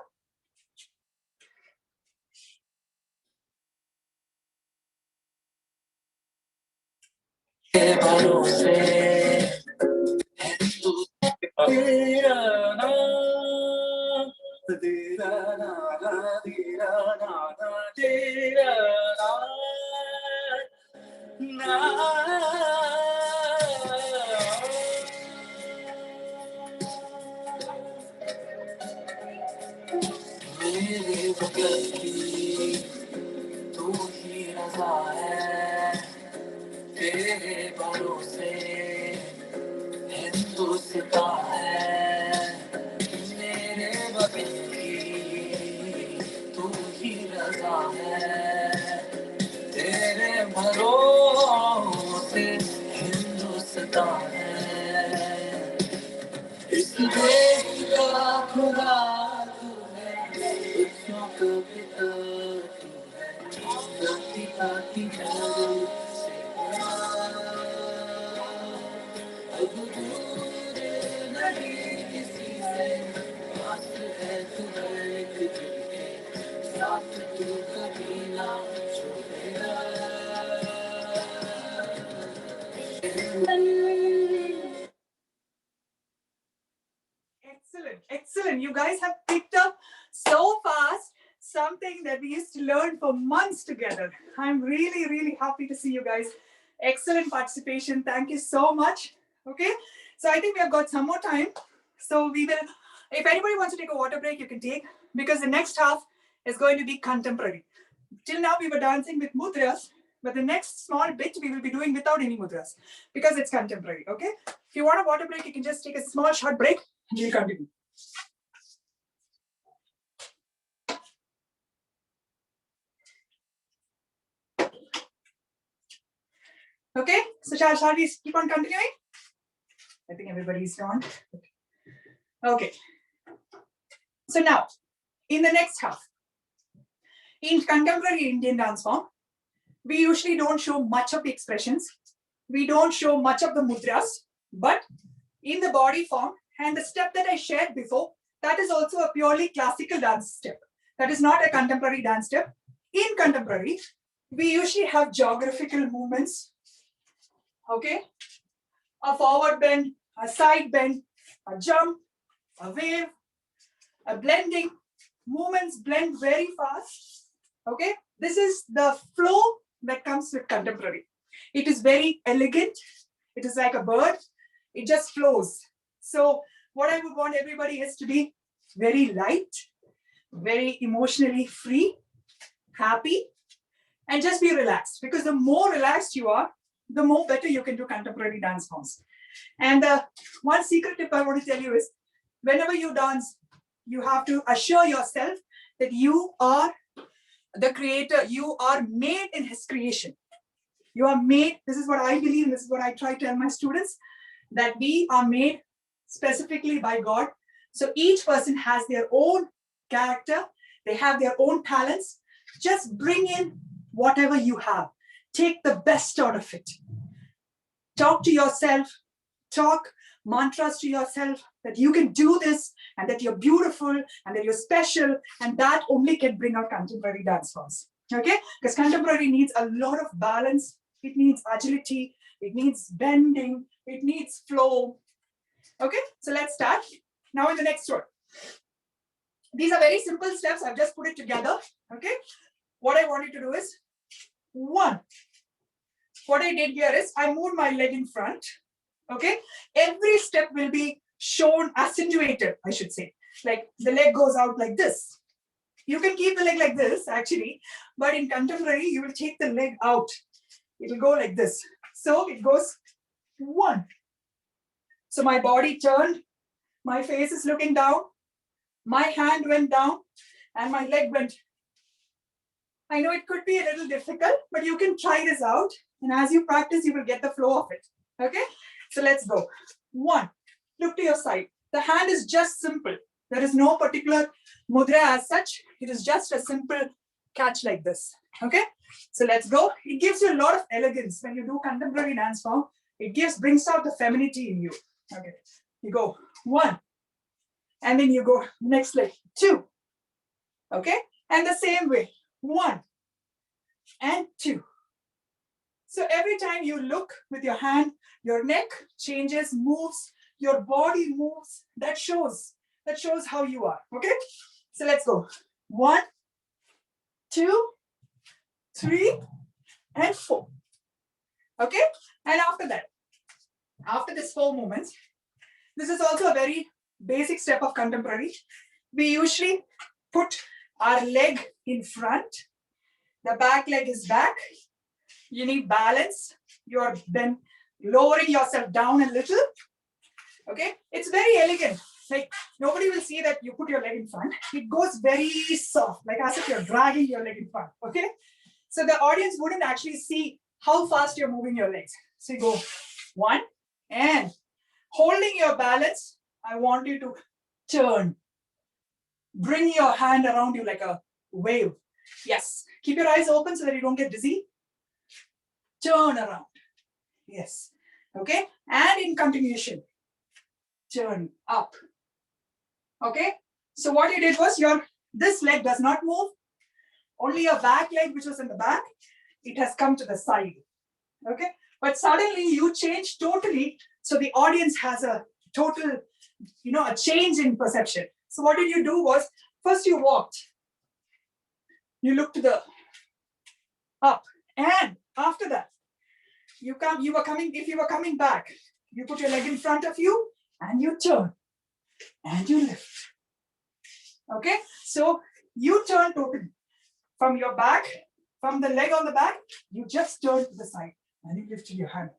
[SPEAKER 5] तेरे भरोसे हिंदुस्तान है मेरे वतन की तू ही रज़ा है तेरे भरोसे हिंदुस्तान है इस देश का खुदा तू है बच्चों का पिता तू है पिता की जान से अब दूर नहीं किसी से पास है तू हर एक दिल के साथ तू कभी ना छोड़ेगा
[SPEAKER 2] Excellent, excellent. You guys have picked up so fast something that we used to learn for months together. I'm really, really happy to see you guys. Excellent participation. Thank you so much. Okay, so I think we have got some more time. So we will, if anybody wants to take a water break, you can take, because the next half is going to be contemporary. Till now we were dancing with mudras, but the next small bit we will be doing without any mudras because it's contemporary. Okay, if you want a water break, you can just take a small short break and we'll continue. Okay, so shall we keep on continuing? I think everybody's gone. Okay, so now in the next half, in contemporary Indian dance form, we usually don't show much of the expressions. We don't show much of the mudras, but in the body form and the step that I shared before, that is also a purely classical dance step. That is not a contemporary dance step. In contemporary, we usually have geographical movements. Okay, a forward bend, a side bend, a jump, a wave, a blending. Movements blend very fast. Okay, this is the flow that comes with contemporary. It is very elegant. It is like a bird. It just flows. So what I would want everybody is to be very light, very emotionally free, happy, and just be relaxed, because the more relaxed you are, the more better you can do contemporary dance forms. And one secret tip I want to tell you is, whenever you dance, you have to assure yourself that you are the creator. You are made in his creation. You are made, this is what I believe, this is what I try to tell my students, that we are made specifically by God. So each person has their own character. They have their own talents. Just bring in whatever you have. Take the best out of it. Talk to yourself. Talk mantras to yourself that you can do this and that you're beautiful and that you're special, and that only can bring out contemporary dance forms. Okay? Because contemporary needs a lot of balance. It needs agility. it needs bending, it needs flow. Okay, so let's start. Now in the next one. These are very simple steps. I've just put it together. Okay, what I want you to do is 1. What I did here is I moved my leg in front. Okay, every step will be shown accentuated, I should say. Like the leg goes out like this. You can keep the leg like this actually, but in contemporary, you will take the leg out. It will go like this. So it goes 1. So my body turned, my face is looking down, my hand went down, and my leg went. I know it could be a little difficult, but you can try this out. And as you practice, you will get the flow of it. Okay, so let's go. 1, look to your side. The hand is just simple. There is no particular mudra as such. It is just a simple catch like this. Okay, so let's go. It gives you a lot of elegance when you do contemporary dance form. It brings out the femininity in you. Okay, you go 1, and then you go next leg 2. Okay, and the same way 1 and 2. So every time you look with your hand, your neck changes, moves, your body moves. That shows how you are. Okay, so let's go 1, 2, 3, and 4. Okay, and after that, after this 4 movements, this is also a very basic step of contemporary. We usually put our leg in front. The back leg is back. You need balance. You're then lowering yourself down a little. Okay, it's very elegant. Like nobody will see that you put your leg in front. It goes very soft, like as if you're dragging your leg in front. Okay, so the audience wouldn't actually see how fast you're moving your legs. So you go 1, and holding your balance, I want you to turn. Bring your hand around you like a wave. Yes, keep your eyes open so that you don't get dizzy. Turn around. Yes. Okay, and in continuation, turn up. Okay, so what you did was this leg does not move. Only your back leg, which was in the back, it has come to the side. Okay, but suddenly you change totally. So the audience has a total, a change in perception. So what did you do was, first you walked. You looked to the up, and after that, if you were coming back, you put your leg in front of you and you turn and you lift. Okay, so you turn totally from your back, from the leg on the back, you just turn to the side and you lift your hand.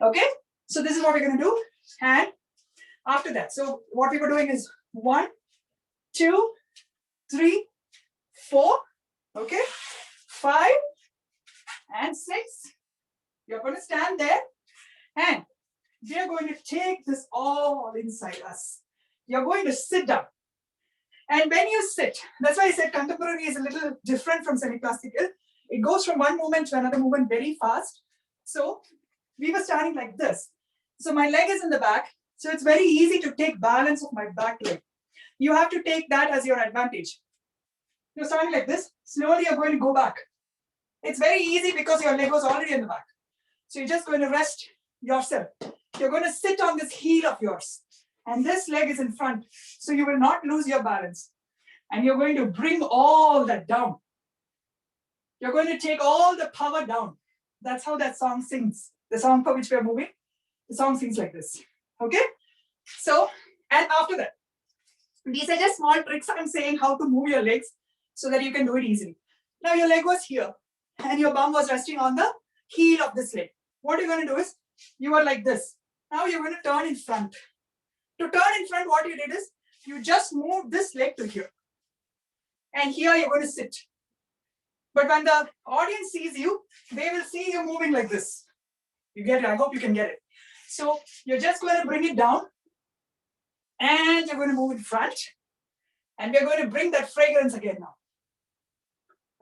[SPEAKER 2] Okay, so this is what we're going to do. And after that, so what we were doing is 1, 2, 3, 4, okay, 5 and 6. You're going to stand there and we are going to take this all inside us. You're going to sit down. And when you sit, that's why I said contemporary is a little different from semi-classical. It goes from one movement to another movement very fast. So we were standing like this. So my leg is in the back. So it's very easy to take balance of my back leg. You have to take that as your advantage. You're standing like this. Slowly you're going to go back. It's very easy because your leg was already in the back. So you're just going to rest yourself. You're going to sit on this heel of yours. And this leg is in front. So you will not lose your balance. And you're going to bring all that down. You're going to take all the power down. That's how that song sings. The song for which we are moving. The song sings like this. Okay? So, and after that, these are just small tricks I'm saying how to move your legs so that you can do it easily. Now your leg was here and your bum was resting on the heel of this leg. What you're going to do is, you are like this. Now you're going to turn in front. To turn in front, what you did is, you just move this leg to here. And here you're going to sit. But when the audience sees you, they will see you moving like this. You get it? I hope you can get it. So you're just going to bring it down. And you're going to move in front. And we're going to bring that fragrance again now.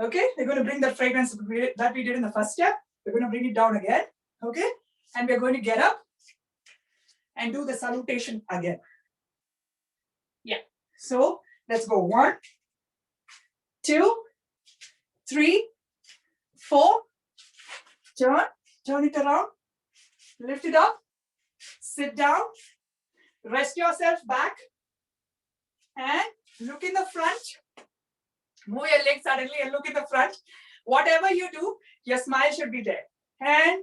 [SPEAKER 2] Okay? We're going to bring that fragrance that we did in the first step. We're going to bring it down again. Okay? And we're going to get up and do the salutation again. Yeah. So let's go 1, 2, 3, 4. Turn it around. Lift it up. Sit down. Rest yourself back. And look in the front. Move your legs suddenly and look in the front. Whatever you do, your smile should be there. And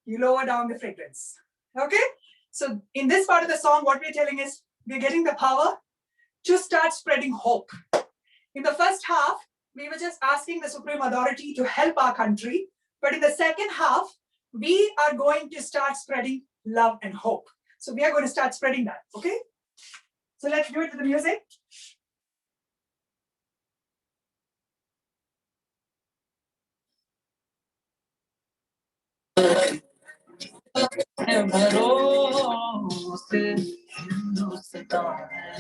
[SPEAKER 2] you lower down the fragrance. Okay? So in this part of the song, what we're telling is we're getting the power to start spreading hope. In the first half, we were just asking the Supreme Authority to help our country. But in the second half, we are going to start spreading love and hope. So we are going to start spreading that. Okay? So let's do it with the music.
[SPEAKER 5] भरोसे हिंदुस्तान है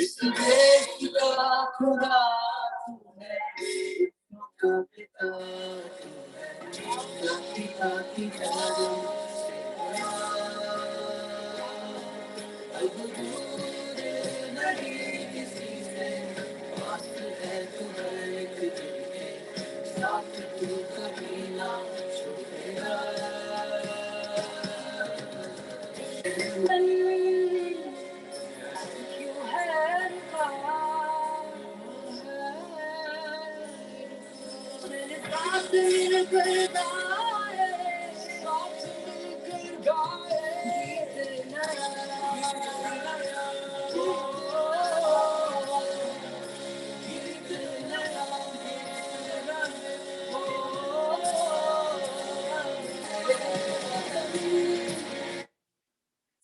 [SPEAKER 5] इस देश का खुदा तू है का पिता तू है पिता की धर्म से बड़ा अब दूर नहीं किसी से पास है तू हर एक दिन के साथ तू कभी ना छोड़ेगा क्यों है मेरे साथ मिलकर गाए साथ मिलकर गाए गीत नया गीत नया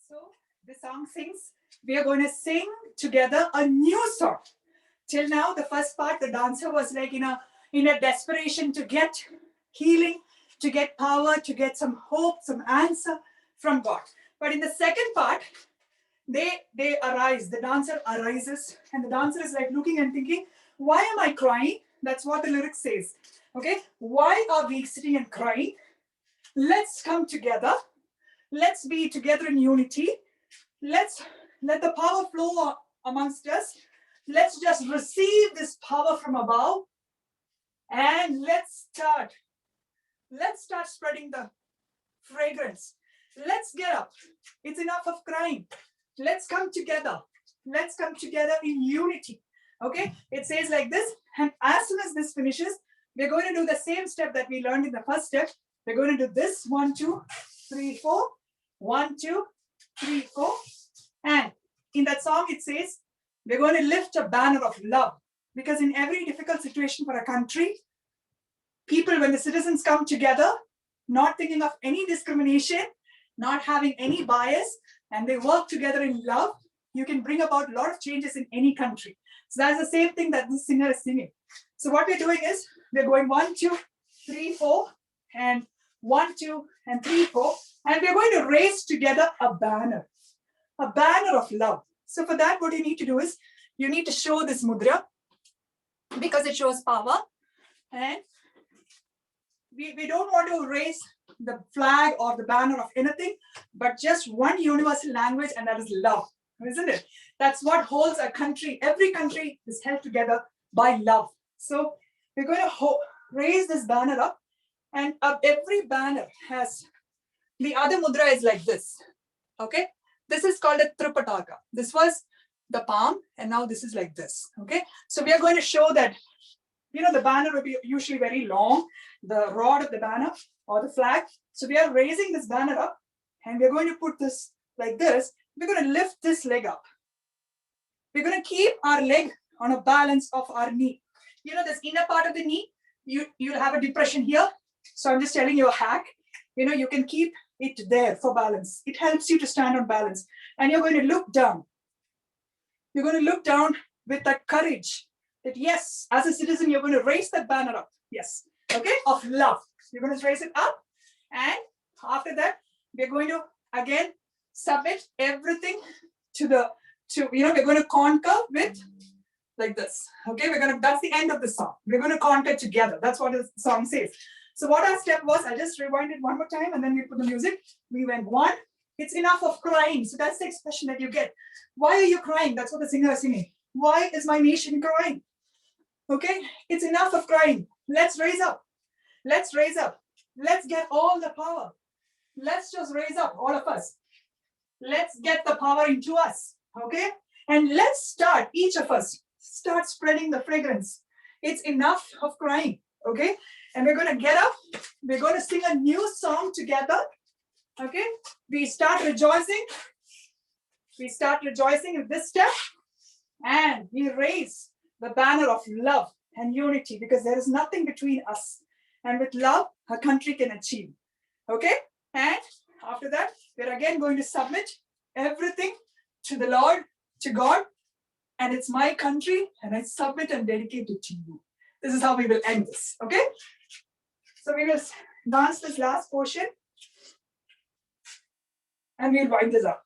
[SPEAKER 2] So the song sings, we are going to sing together a new song. Till now, the first part, the dancer was like in a desperation to get healing, to get power, to get some hope, some answer from God. But in the second part, they arise, the dancer arises, and the dancer is like looking and thinking, why am I crying? That's what the lyric says. Okay, why are we sitting and crying? Let's come together. Let's be together in unity. Let's let the power flow amongst us. Let's just receive this power from above. And let's start spreading the fragrance. Let's get up. It's enough of crying. Let's come together. Let's come together in unity. Okay, it says like this. And as soon as this finishes, we're going to do the same step that we learned in the first step. We're going to do this 1, 2, 3, 4. 1, 2, 3, 4. And in that song, it says, we're going to lift a banner of love. Because in every difficult situation for a country, people, when the citizens come together, not thinking of any discrimination, not having any bias, and they work together in love, you can bring about a lot of changes in any country. So that's the same thing that this singer is singing. So what we're doing is, we're going 1, 2, 3, 4, and 1, 2, and 3, 4. And we're going to raise together a banner of love. So for that, what you need to do is, you need to show this mudra because it shows power. And we don't want to raise the flag or the banner of anything, but just one universal language, and that is love, isn't it? That's what holds a country. Every country is held together by love. So we're going to raise this banner up, and every banner has, the other mudra is like this, okay? This is called a Tripataka. This was the palm, and now this is like this, okay? So we are going to show that, the banner will be usually very long, the rod of the banner or the flag. So we are raising this banner up, and we're going to put this like this. We're going to lift this leg up. We're going to keep our leg on a balance of our knee. This inner part of the knee, you'll have a depression here. So I'm just telling you a hack. You can keep it there for balance. It helps you to stand on balance. And you're going to look down. You're going to look down with that courage that, yes, as a citizen, you're going to raise that banner up. Yes. Okay. Of love. You're going to raise it up. And after that, we're going to, again, submit everything we're going to conquer with like this. Okay. That's the end of the song. We're going to conquer together. That's what the song says. So what our step was, I'll just rewind it one more time, and then we put the music. We went 1. It's enough of crying. So that's the expression that you get. Why are you crying? That's what the singer is singing. Why is my nation crying? Okay, it's enough of crying. Let's raise up. Let's raise up. Let's get all the power. Let's just raise up, all of us. Let's get the power into us, okay? And let's start, each of us, start spreading the fragrance. It's enough of crying, okay? And we're gonna get up, we're gonna sing a new song together, okay? We start rejoicing in this step, and we raise the banner of love and unity, because there is nothing between us. And with love, a country can achieve, okay? And after that, we're again going to submit everything to the Lord, to God, and it's my country, and I submit and dedicate it to you. This is how we will end this, okay? So we will dance this last portion, and we'll wind this up.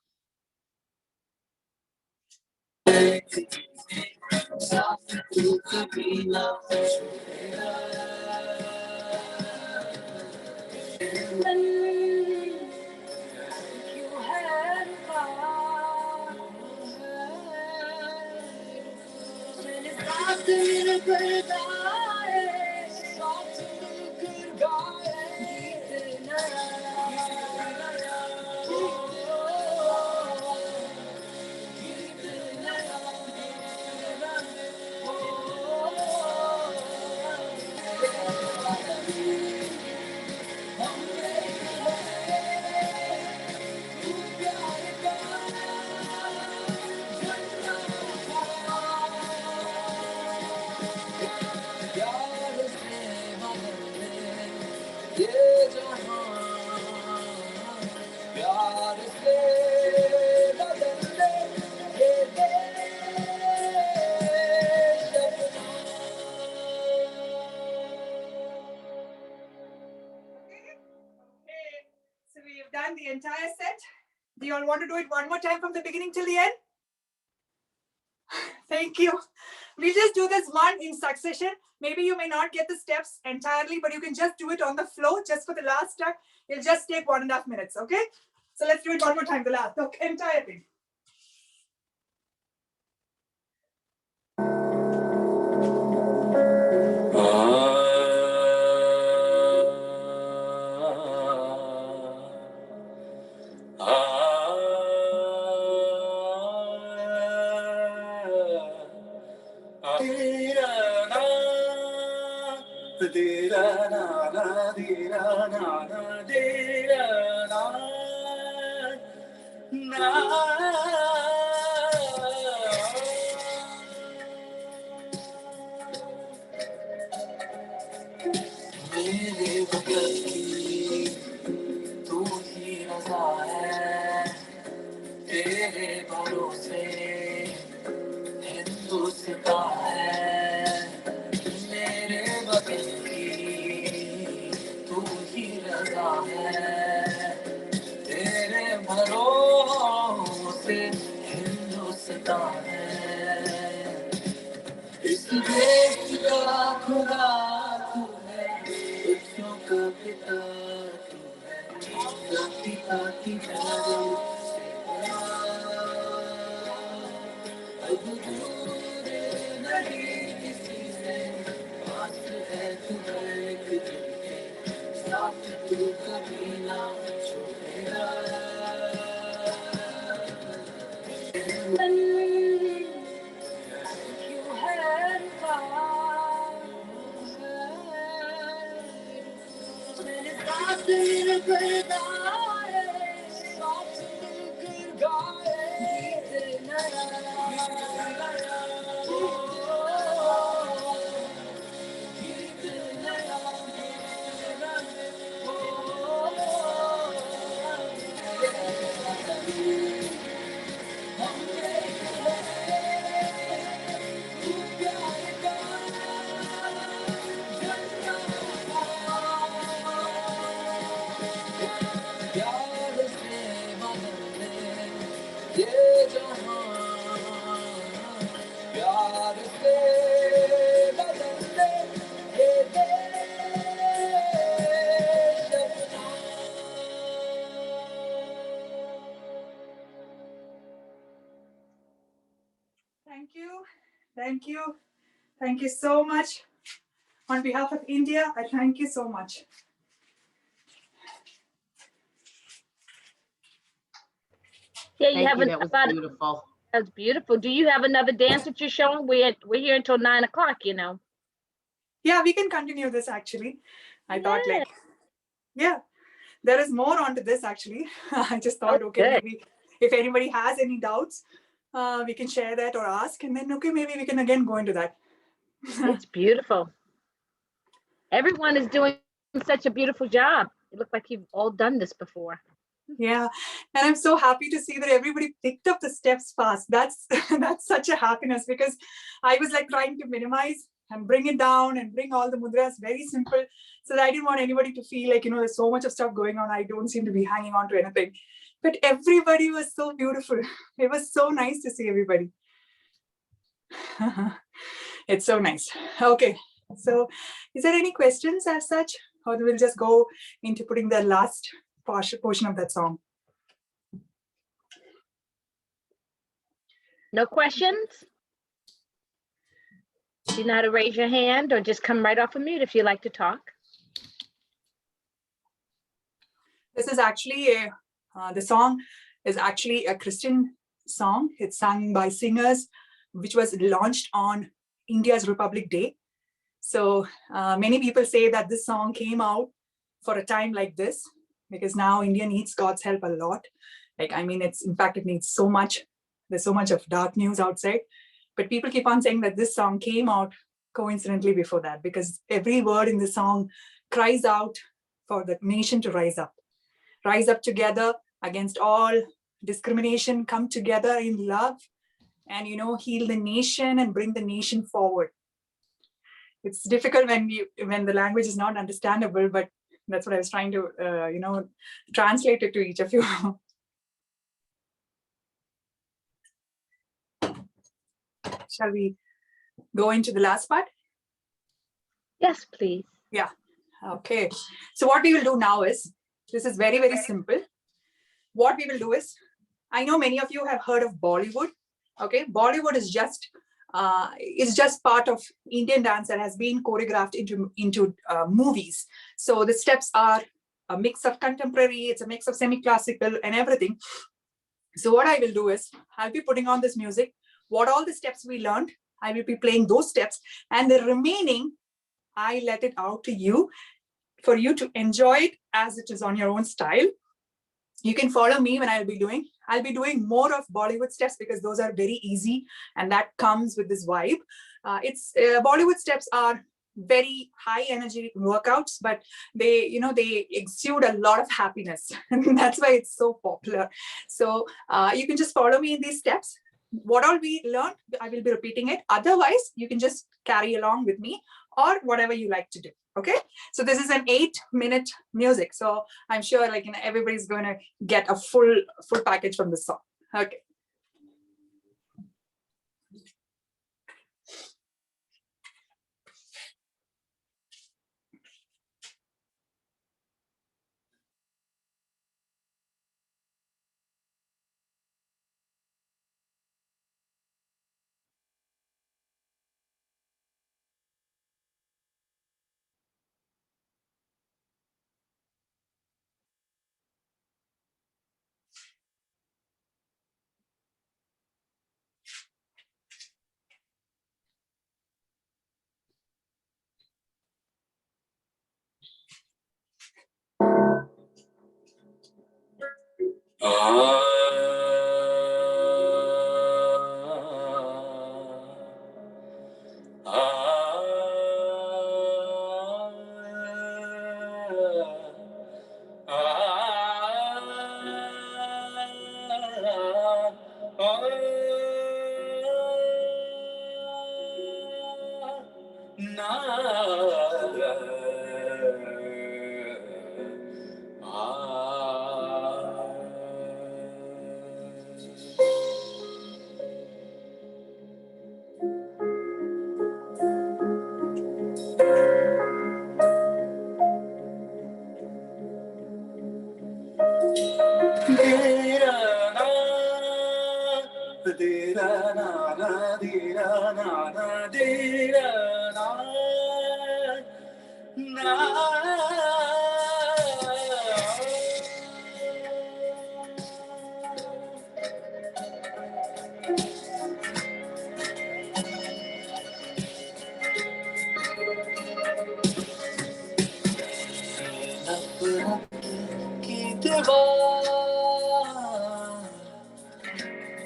[SPEAKER 2] So we've done the entire set. Do you all want to do it one more time from the beginning till the end? Thank you. We'll just do this one in succession. Maybe you may not get the steps entirely, but you can just do it on the flow just for the last step. It'll just take 1.5 minutes, okay? So let's do it one more time, the entire thing.
[SPEAKER 5] मेरे बगल की तू ही रज़ा है, तेरे भरोसे हिंदुस्तां है। मेरे बगल की तू ही रज़ा है, तेरे भरोसे हिंदुस्तां है। इस देश का खुदा तू है, बच्चों का पिता तू है, जाति पाति धर्म से बड़ा। अब दूर नहीं किसी से, पास है तू हर एक दिल के, साथ तू कभी ना छोड़ेगा। Thank you. Thank you. Thank you so much. On behalf of India, I thank you so much.
[SPEAKER 3] Yeah, you
[SPEAKER 4] Thank
[SPEAKER 3] have
[SPEAKER 4] you. That was
[SPEAKER 3] about,
[SPEAKER 4] beautiful.
[SPEAKER 3] that's beautiful. Do you have another dance that you're showing? We're here until 9 o'clock, you know.
[SPEAKER 2] Yeah, we can continue this actually. I thought
[SPEAKER 3] Yeah.
[SPEAKER 2] like, yeah, there is more onto this actually. I just thought,
[SPEAKER 3] Oh,
[SPEAKER 2] okay,
[SPEAKER 3] good.
[SPEAKER 2] maybe if anybody has any doubts, we can share that or ask, and then okay, maybe we can again go into that.
[SPEAKER 3] It's beautiful. Everyone is doing such a beautiful job. It looked like you've all done this before.
[SPEAKER 2] Yeah, and I'm so happy to see that everybody picked up the steps fast. That's that's such a happiness, because I was like trying to minimize and bring it down and bring all the mudras very simple, so that I didn't want anybody to feel like, there's so much of stuff going on, I don't seem to be hanging on to anything. But everybody was so beautiful. It was so nice to see everybody. It's so nice. Okay, so is there any questions as such, or we'll just go into putting the last portion of that song?
[SPEAKER 3] No questions? Do you know how to raise your hand, or just come right off of mute if you like to talk?
[SPEAKER 2] This is actually the song is actually a Christian song. It's sung by singers, which was launched on India's Republic Day. So many people say that this song came out for a time like this, because now India needs God's help a lot. Like, I mean, in fact, it needs so much. There's so much of dark news outside. But people keep on saying that this song came out coincidentally before that, because every word in the song cries out for the nation to rise up together against all discrimination, come together in love, and heal the nation and bring the nation forward. It's difficult when the language is not understandable, but that's what I was trying to translate it to each of you. Shall we go into the last part?
[SPEAKER 3] Yes, please.
[SPEAKER 2] Yeah. Okay. So what we will do now is, this is very, very simple. What we will do is, I know many of you have heard of Bollywood. Okay, Bollywood is just part of Indian dance that has been choreographed into movies. So the steps are a mix of contemporary, it's a mix of semi-classical and everything. So what I will do is, I'll be putting on this music. What all the steps we learned, I will be playing those steps, and the remaining, I let it out to you for you to enjoy it as it is on your own style. You can follow me when I'll be doing more of Bollywood steps, because those are very easy and that comes with this vibe. Bollywood steps are very high energy workouts, but they exude a lot of happiness. And that's why it's so popular. So you can just follow me in these steps. What all we learned, I will be repeating it. Otherwise, you can just carry along with me, or whatever you like to do. Okay, so this is an 8-minute music, so I'm sure everybody's going to get a full package from this song. Okay.
[SPEAKER 5] बार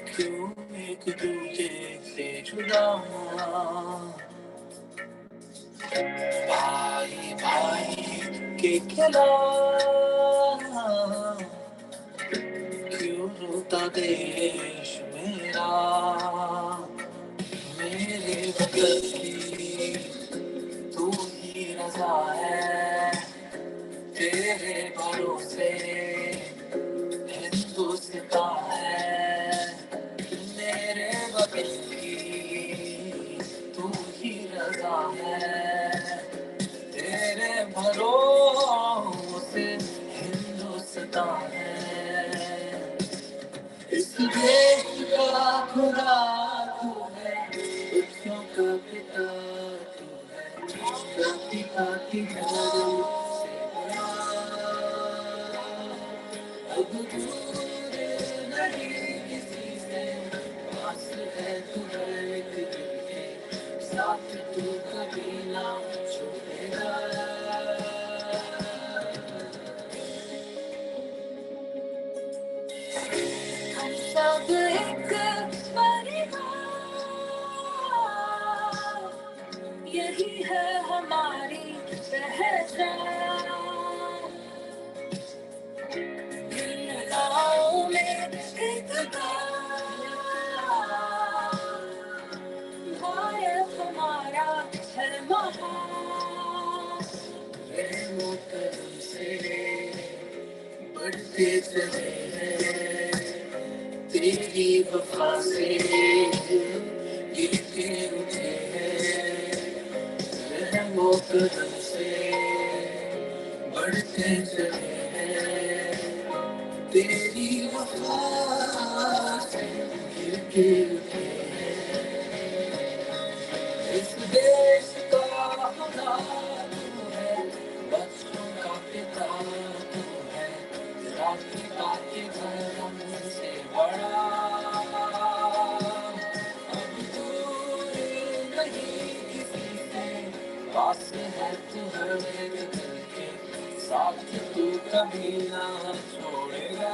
[SPEAKER 5] क्यों एक दूजे से जुदा भाई भाई के खिलाफ क्यों रोता देश मेरा मेरे वतन की तू ही रज़ा है तेरे भरोसे हिंदुस्तान है मेरे वतन की तू ही रज़ा है तेरे भरोसे हिंदुस्तान है इस देश का खुदा तू है बच्चों का पिता तू है पिता की धर्म से बड़ा अब दूर नहीं किसी से पास है तू हर एक दिल के साथ तू कभी ना छोड़ेगा हम सब एक परिवार यही है हमारी पहचान गिरनाओं में एकता भारत हमारा है महान रहमों करम से बढ़ते चले हैं तेरी वफा से गिरते उठे हैं रहमों करम से बढ़ते चले हैं तेरी वफा से गिरते उठे इस देश का खुदा तू है बच्चों का पिता तू है पिता के धर्म से बड़ा अब दूर नहीं किसी से पास है तू हर एक दिल के साथ तू कभी ना छोड़ेगा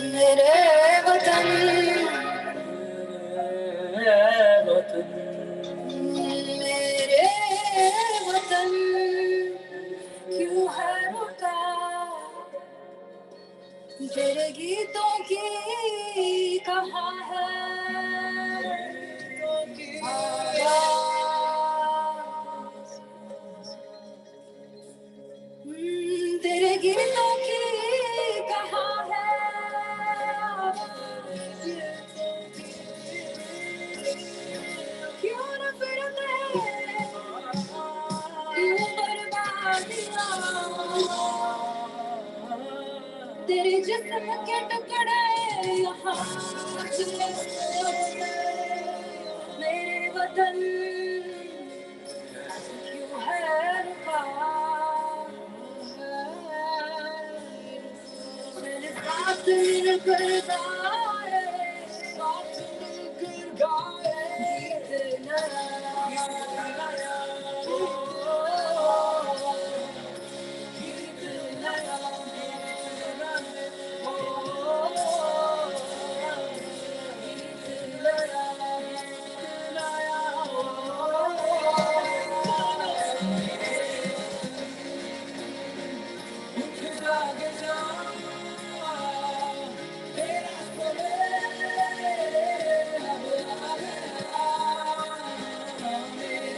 [SPEAKER 5] मेरे वतन मेरे वतन क्यों है रुका तेरे गीतों की कहाँ है आवाज़ तेरे गीतों की कहाँ है क्यों नफरत है क्यों बर्बादियाँ तेरे जिस्म के टुकड़े यहाँ मेरे वतन क्यों है रुका मेरे साथ मिलकर गाए साथ मिलकर गाए गीत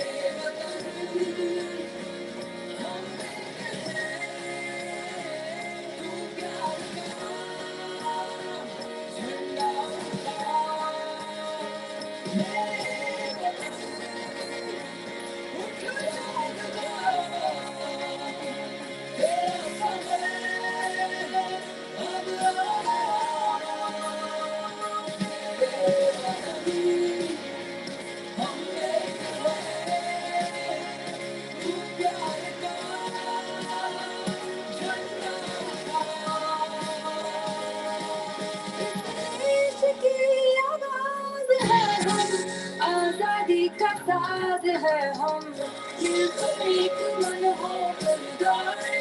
[SPEAKER 5] साथ है हम मिलकर एक मन होकर गाए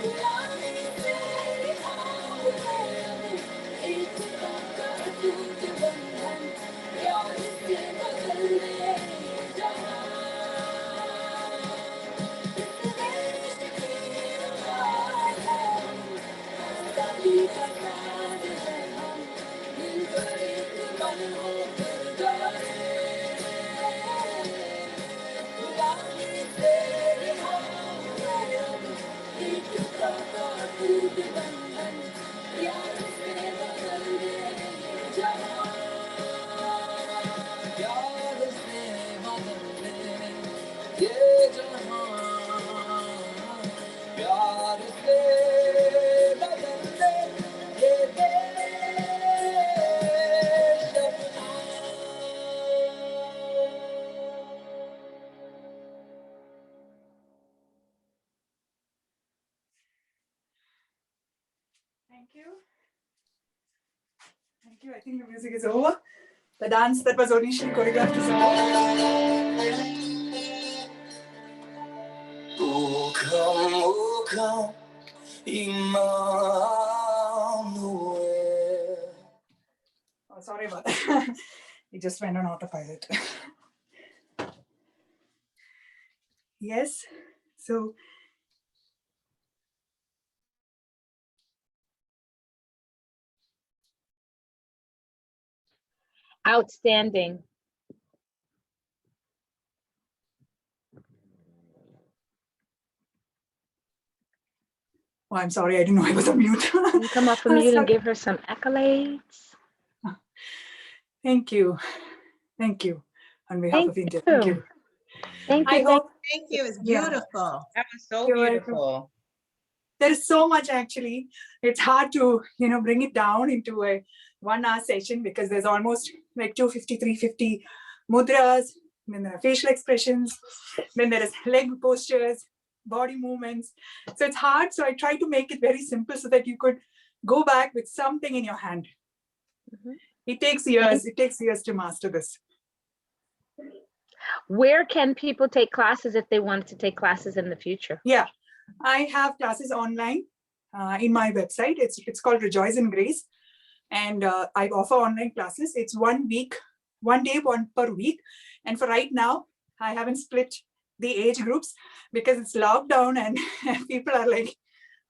[SPEAKER 5] गुलामी से रिहाऊ है अब एकता का टूट बंधन प्यार से बदल दे जहां इस देश की आवाज़ है आजादी का साथ है हम मिलकर एक मन होकर गाए गुलामी से रिहाऊ है अब एकता का टूट बंधन प्यार से बदल दे जहां प्यार से बदल दे ये जहां प्यार से बदल दे ये देश अपना
[SPEAKER 2] Thank you. Thank you. I think the music is over. The dance that was initially choreographed is over.
[SPEAKER 5] Oh come, Emmanuel.
[SPEAKER 2] Oh, sorry about that. It just went on autopilot. Yes. So
[SPEAKER 3] Outstanding.
[SPEAKER 2] oh, I'm sorry. I didn't know I was on mute.
[SPEAKER 3] Can you come off of mute and give her some accolades?
[SPEAKER 2] Thank you. Thank you. On behalf
[SPEAKER 3] Thank
[SPEAKER 2] of India. Thank
[SPEAKER 3] you.
[SPEAKER 2] you.
[SPEAKER 3] Thank
[SPEAKER 2] I
[SPEAKER 3] you.
[SPEAKER 2] hope
[SPEAKER 6] Thank you. It's
[SPEAKER 2] Yeah.
[SPEAKER 6] beautiful.
[SPEAKER 7] That was so
[SPEAKER 2] You're welcome.
[SPEAKER 7] beautiful.
[SPEAKER 2] There is so much actually. It's hard to, bring it down into a 1 hour session because there's almost like 250, 350 mudras, then there are facial expressions, then there is leg postures, body movements. So it's hard. So I try to make it very simple so that you could go back with something in your hand.
[SPEAKER 3] Mhm.
[SPEAKER 2] It takes years. It takes years to master this.
[SPEAKER 3] Where can people take classes if they wanted to take classes in the future?
[SPEAKER 2] Yeah, I have classes online in my website. It's called Rejoice in Grace. And I offer online classes. It's 1 week, 1 day, one per week. And for right now, I haven't split the age groups because it's lockdown and people are like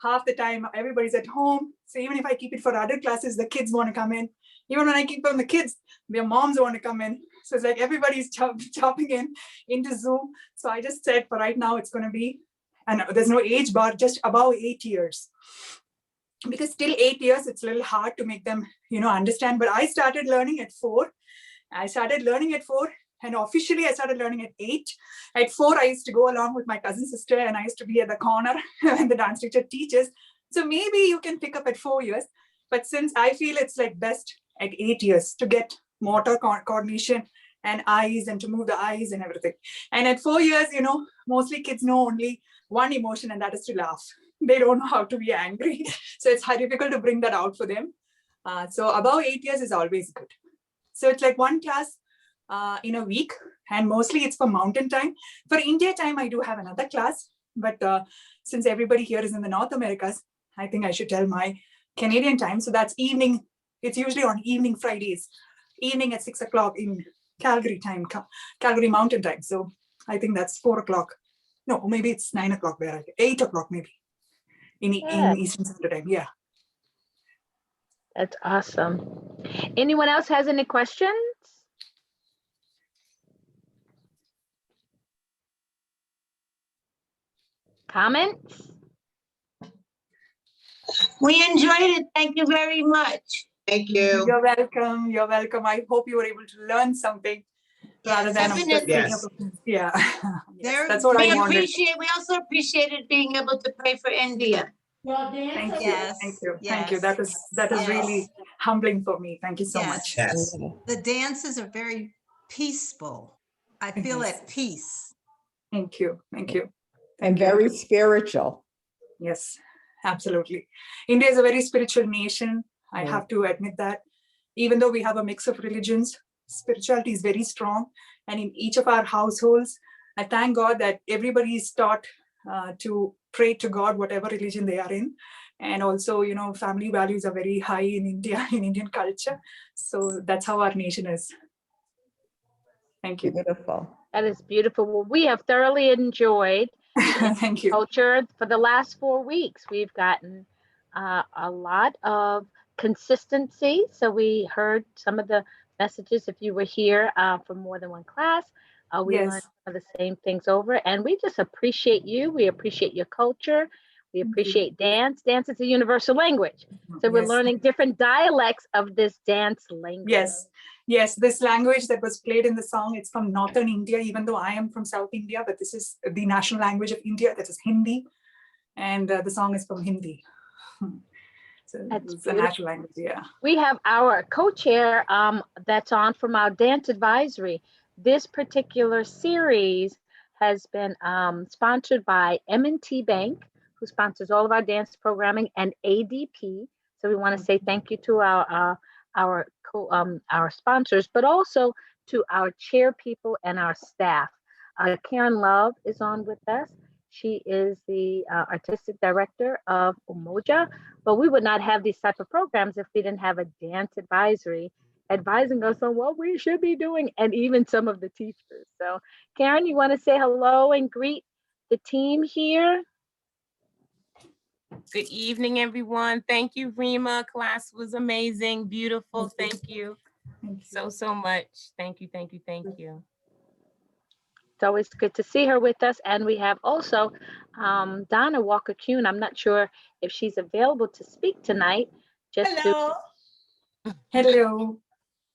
[SPEAKER 2] half the time, everybody's at home. So even if I keep it for other classes, the kids want to come in. Even when I keep on the kids, their moms want to come in. So it's like everybody's chopping in into Zoom. So I just said for right now, it's going to be, and there's no age bar, just above 8 years. Because still 8 years, it's a little hard to make them, understand. But I started learning at 4. I started learning at 4. And officially, I started learning at 8. At 4, I used to go along with my cousin sister, and I used to be at the corner when the dance teacher teaches. So maybe you can pick up at 4 years. But since I feel it's like best at 8 years to get motor coordination and eyes and to move the eyes and everything. And at 4 years, mostly kids know only one emotion, and that is to laugh. They don't know how to be angry. So it's difficult to bring that out for them. So above 8 years is always good. So it's like one class in a week, and mostly it's for mountain time. For India time, I do have another class, but since everybody here is in the North Americas, I think I should tell my Canadian time. So that's evening. It's usually on evening Fridays, evening at 6 o'clock in Calgary time, Calgary Mountain time. So I think that's 4 o'clock. No, maybe it's 9 o'clock where 8 o'clock maybe in Eastern Standard Time. Yeah.
[SPEAKER 3] That's awesome. Anyone else has any questions? Comments?
[SPEAKER 6] We enjoyed it. Thank you very much.
[SPEAKER 7] Thank you.
[SPEAKER 2] You're welcome. You're welcome. I hope you were able to learn something rather than
[SPEAKER 6] Definitely.
[SPEAKER 7] Yes.
[SPEAKER 2] Yeah.
[SPEAKER 6] There-
[SPEAKER 2] That's what
[SPEAKER 6] we
[SPEAKER 2] I wanted.
[SPEAKER 6] We also appreciated being able to pray for India.
[SPEAKER 2] Thank you.
[SPEAKER 8] Yes,
[SPEAKER 2] Thank you. Thank
[SPEAKER 8] yes,
[SPEAKER 2] you. That is
[SPEAKER 8] yes.
[SPEAKER 2] really humbling for me. Thank you so
[SPEAKER 8] Yes.
[SPEAKER 2] much.
[SPEAKER 7] Yes.
[SPEAKER 8] The dances are very peaceful. I feel
[SPEAKER 2] Yes.
[SPEAKER 8] at peace.
[SPEAKER 2] Thank you. Thank you.
[SPEAKER 9] And
[SPEAKER 2] Thank you.
[SPEAKER 9] very spiritual.
[SPEAKER 2] Yes, absolutely. India is a very spiritual nation. I
[SPEAKER 9] Yeah.
[SPEAKER 2] have to admit that. Even though we have a mix of religions, spirituality is very strong. And in each of our households, I thank God that everybody is taught to pray to God, whatever religion they are in. And also, family values are very high in India, in Indian culture. So that's how our nation is. Thank you.
[SPEAKER 7] Beautiful.
[SPEAKER 3] That is beautiful. Well, we have thoroughly enjoyed
[SPEAKER 2] Thank you.
[SPEAKER 3] culture for the last 4 weeks. We've gotten a lot of consistency. So we heard some of the messages. If you were here for more than one class, we learned some of the same things over. And we just appreciate you. We appreciate your culture. We appreciate dance. Dance is a universal language. So we're learning different dialects of this dance language.
[SPEAKER 2] Yes, this language that was played in the song, it's from Northern India, even though I am from South India, but this is the national language of India, that is Hindi. And the song is from Hindi. So it's a national language, yeah.
[SPEAKER 3] We have our co-chair that's on from our dance advisory. This particular series has been sponsored by M&T Bank, who sponsors all of our dance programming, and ADP. So we want to say thank you to our sponsors, but also to our chair people and our staff. Karen Love is on with us. She is the artistic director of Umoja, but we would not have these type of programs if we didn't have a dance advisory advising us on what we should be doing, and even some of the teachers. So Karen, you want to say hello and greet the team here?
[SPEAKER 9] Good evening, everyone. Thank you, Rima. Class was amazing, beautiful. Thank you so much. Thank you.
[SPEAKER 3] It's always good to see her with us. And we have also Donna Walker-Kuhn. I'm not sure if she's available to speak tonight.
[SPEAKER 8] Hello.
[SPEAKER 2] Hello.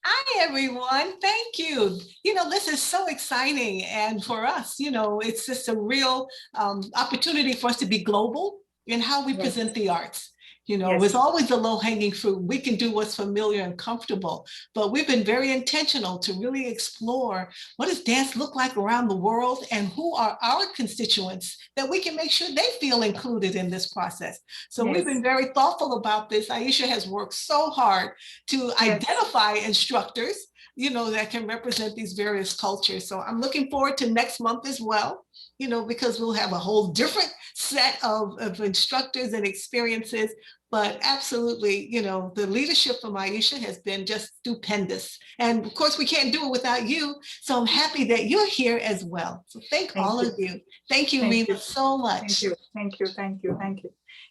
[SPEAKER 8] Hi, everyone. Thank you. This is so exciting. And for us, it's just a real opportunity for us to be global in how we present the arts. With always the low-hanging fruit, we can do what's familiar and comfortable, but we've been very intentional to really explore what does dance look like around the world, and who are our constituents that we can make sure they feel included in this process. So we've been very thoughtful about this. Aisha has worked so hard to identify instructors, that can represent these various cultures. So I'm looking forward to next month as well, because we'll have a whole different set of instructors and experiences. But absolutely, the leadership from Aisha has been just stupendous. And of course, we can't do it without you. So I'm happy that you're here as well. So thank all of you. Thank you, Rima, so much.
[SPEAKER 2] Thank you.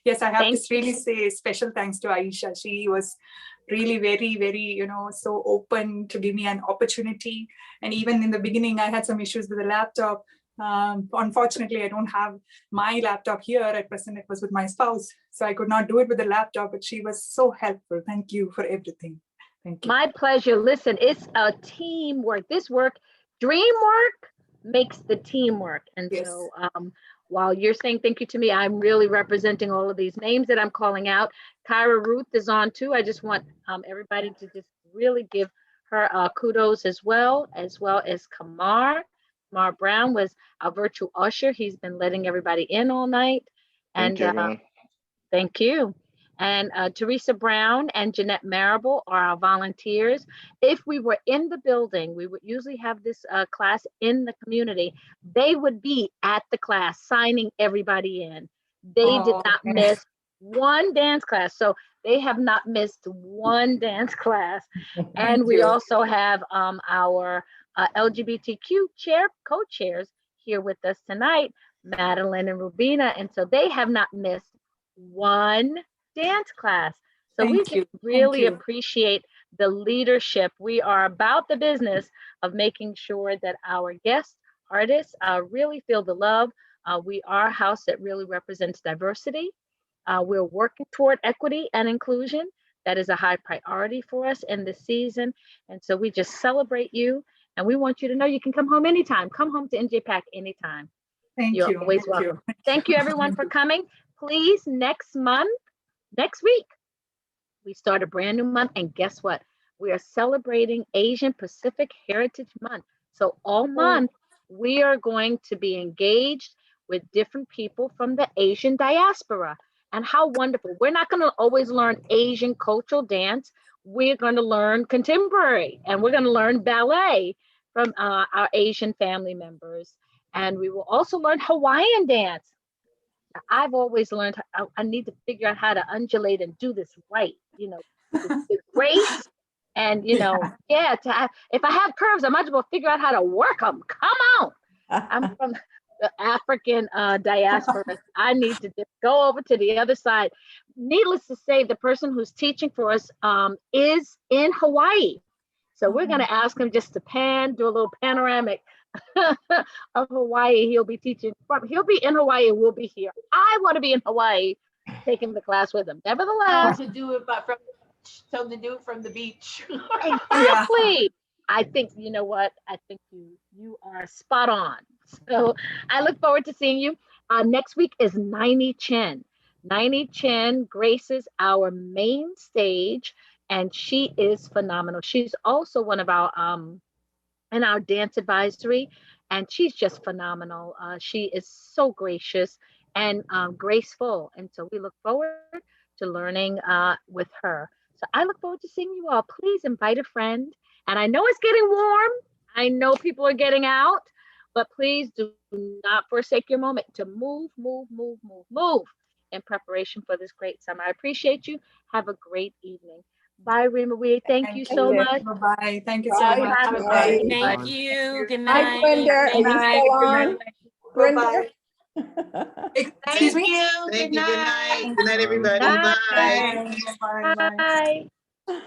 [SPEAKER 2] Yes, I have to really say special thanks to Aisha. She was really very, very, so open to give me an opportunity. And even in the beginning, I had some issues with the laptop. Unfortunately, I don't have my laptop here. At present, it was with my spouse, so I could not do it with the laptop, but she was so helpful. Thank you for everything. Thank you.
[SPEAKER 3] My pleasure. Listen, it's a teamwork. This work, dream work makes the teamwork. And so while you're saying thank you to me, I'm really representing all of these names that I'm calling out. Kyra Ruth is on too. I just want everybody to just really give her kudos as well as Kamar. Kamar Brown was our virtual usher. He's been letting everybody in all night. And thank you. And Teresa Brown and Jeanette Marable are our volunteers. If we were in the building, we would usually have this class in the community. They would be at the class signing everybody in. They did not miss one dance class. So they have not missed one dance class. And we also have our LGBTQ co-chairs here with us tonight, Madeline and Rubina. And so they have not missed one dance class. So we just really appreciate the leadership. We are about the business of making sure that our guest artists really feel the love. We are a house that really represents diversity. We're working toward equity and inclusion. That is a high priority for us in this season. And so we just celebrate you. And we want you to know you can come home anytime. Come home to NJPAC anytime. You're always welcome. Thank you everyone for coming. Please, next week, we start a brand new month. And guess what? We are celebrating Asian Pacific Heritage Month. So all month, we are going to be engaged with different people from the Asian diaspora. And how wonderful. We're not going to always learn Asian cultural dance. we're going to learn contemporary and we're going to learn ballet from our Asian family members. And we will also learn Hawaiian dance. I've always learned I need to figure out how to undulate and do this right, with grace. And, if I have curves, I might as well figure out how to work them. Come on. I'm from the African diaspora. I need to just go over to the other side. Needless to say, the person who's teaching for us is in Hawaii. So we're going to ask him just to do a little panoramic of Hawaii. He'll be teaching he'll be in Hawaii and we'll be here. I want to be in Hawaii taking the class with him. Nevertheless,
[SPEAKER 6] To do it from the beach.
[SPEAKER 3] exactly. I think, you know what? I think you are spot on. So I look forward to seeing you. Next week is Naini Chen. Naini Chen graces our main stage, and she is phenomenal. She's also one of our in our dance advisory, and she's just phenomenal. She is so gracious and graceful, and so we look forward to learning with her. So I look forward to seeing you all. Please invite a friend. And I know it's getting warm. I know people are getting out, but please do not forsake your moment to move in preparation for this great summer. I appreciate you. Have a great evening. Bye, Rima. Thank you so much.
[SPEAKER 2] Bye-bye. Thank you so
[SPEAKER 7] Bye.
[SPEAKER 2] much.
[SPEAKER 3] Have a
[SPEAKER 7] Bye.
[SPEAKER 3] great
[SPEAKER 9] Thank
[SPEAKER 3] evening.
[SPEAKER 9] you. Good
[SPEAKER 7] Hi,
[SPEAKER 9] night.
[SPEAKER 7] Brenda. Are you
[SPEAKER 2] Bye.
[SPEAKER 7] still
[SPEAKER 2] Good
[SPEAKER 7] on?
[SPEAKER 2] night.
[SPEAKER 7] Brenda?
[SPEAKER 2] Excuse me?
[SPEAKER 6] you.
[SPEAKER 4] Thank you. Good night. Good night, everybody.
[SPEAKER 3] Night.
[SPEAKER 4] Bye.
[SPEAKER 2] Bye. Bye.
[SPEAKER 3] Bye.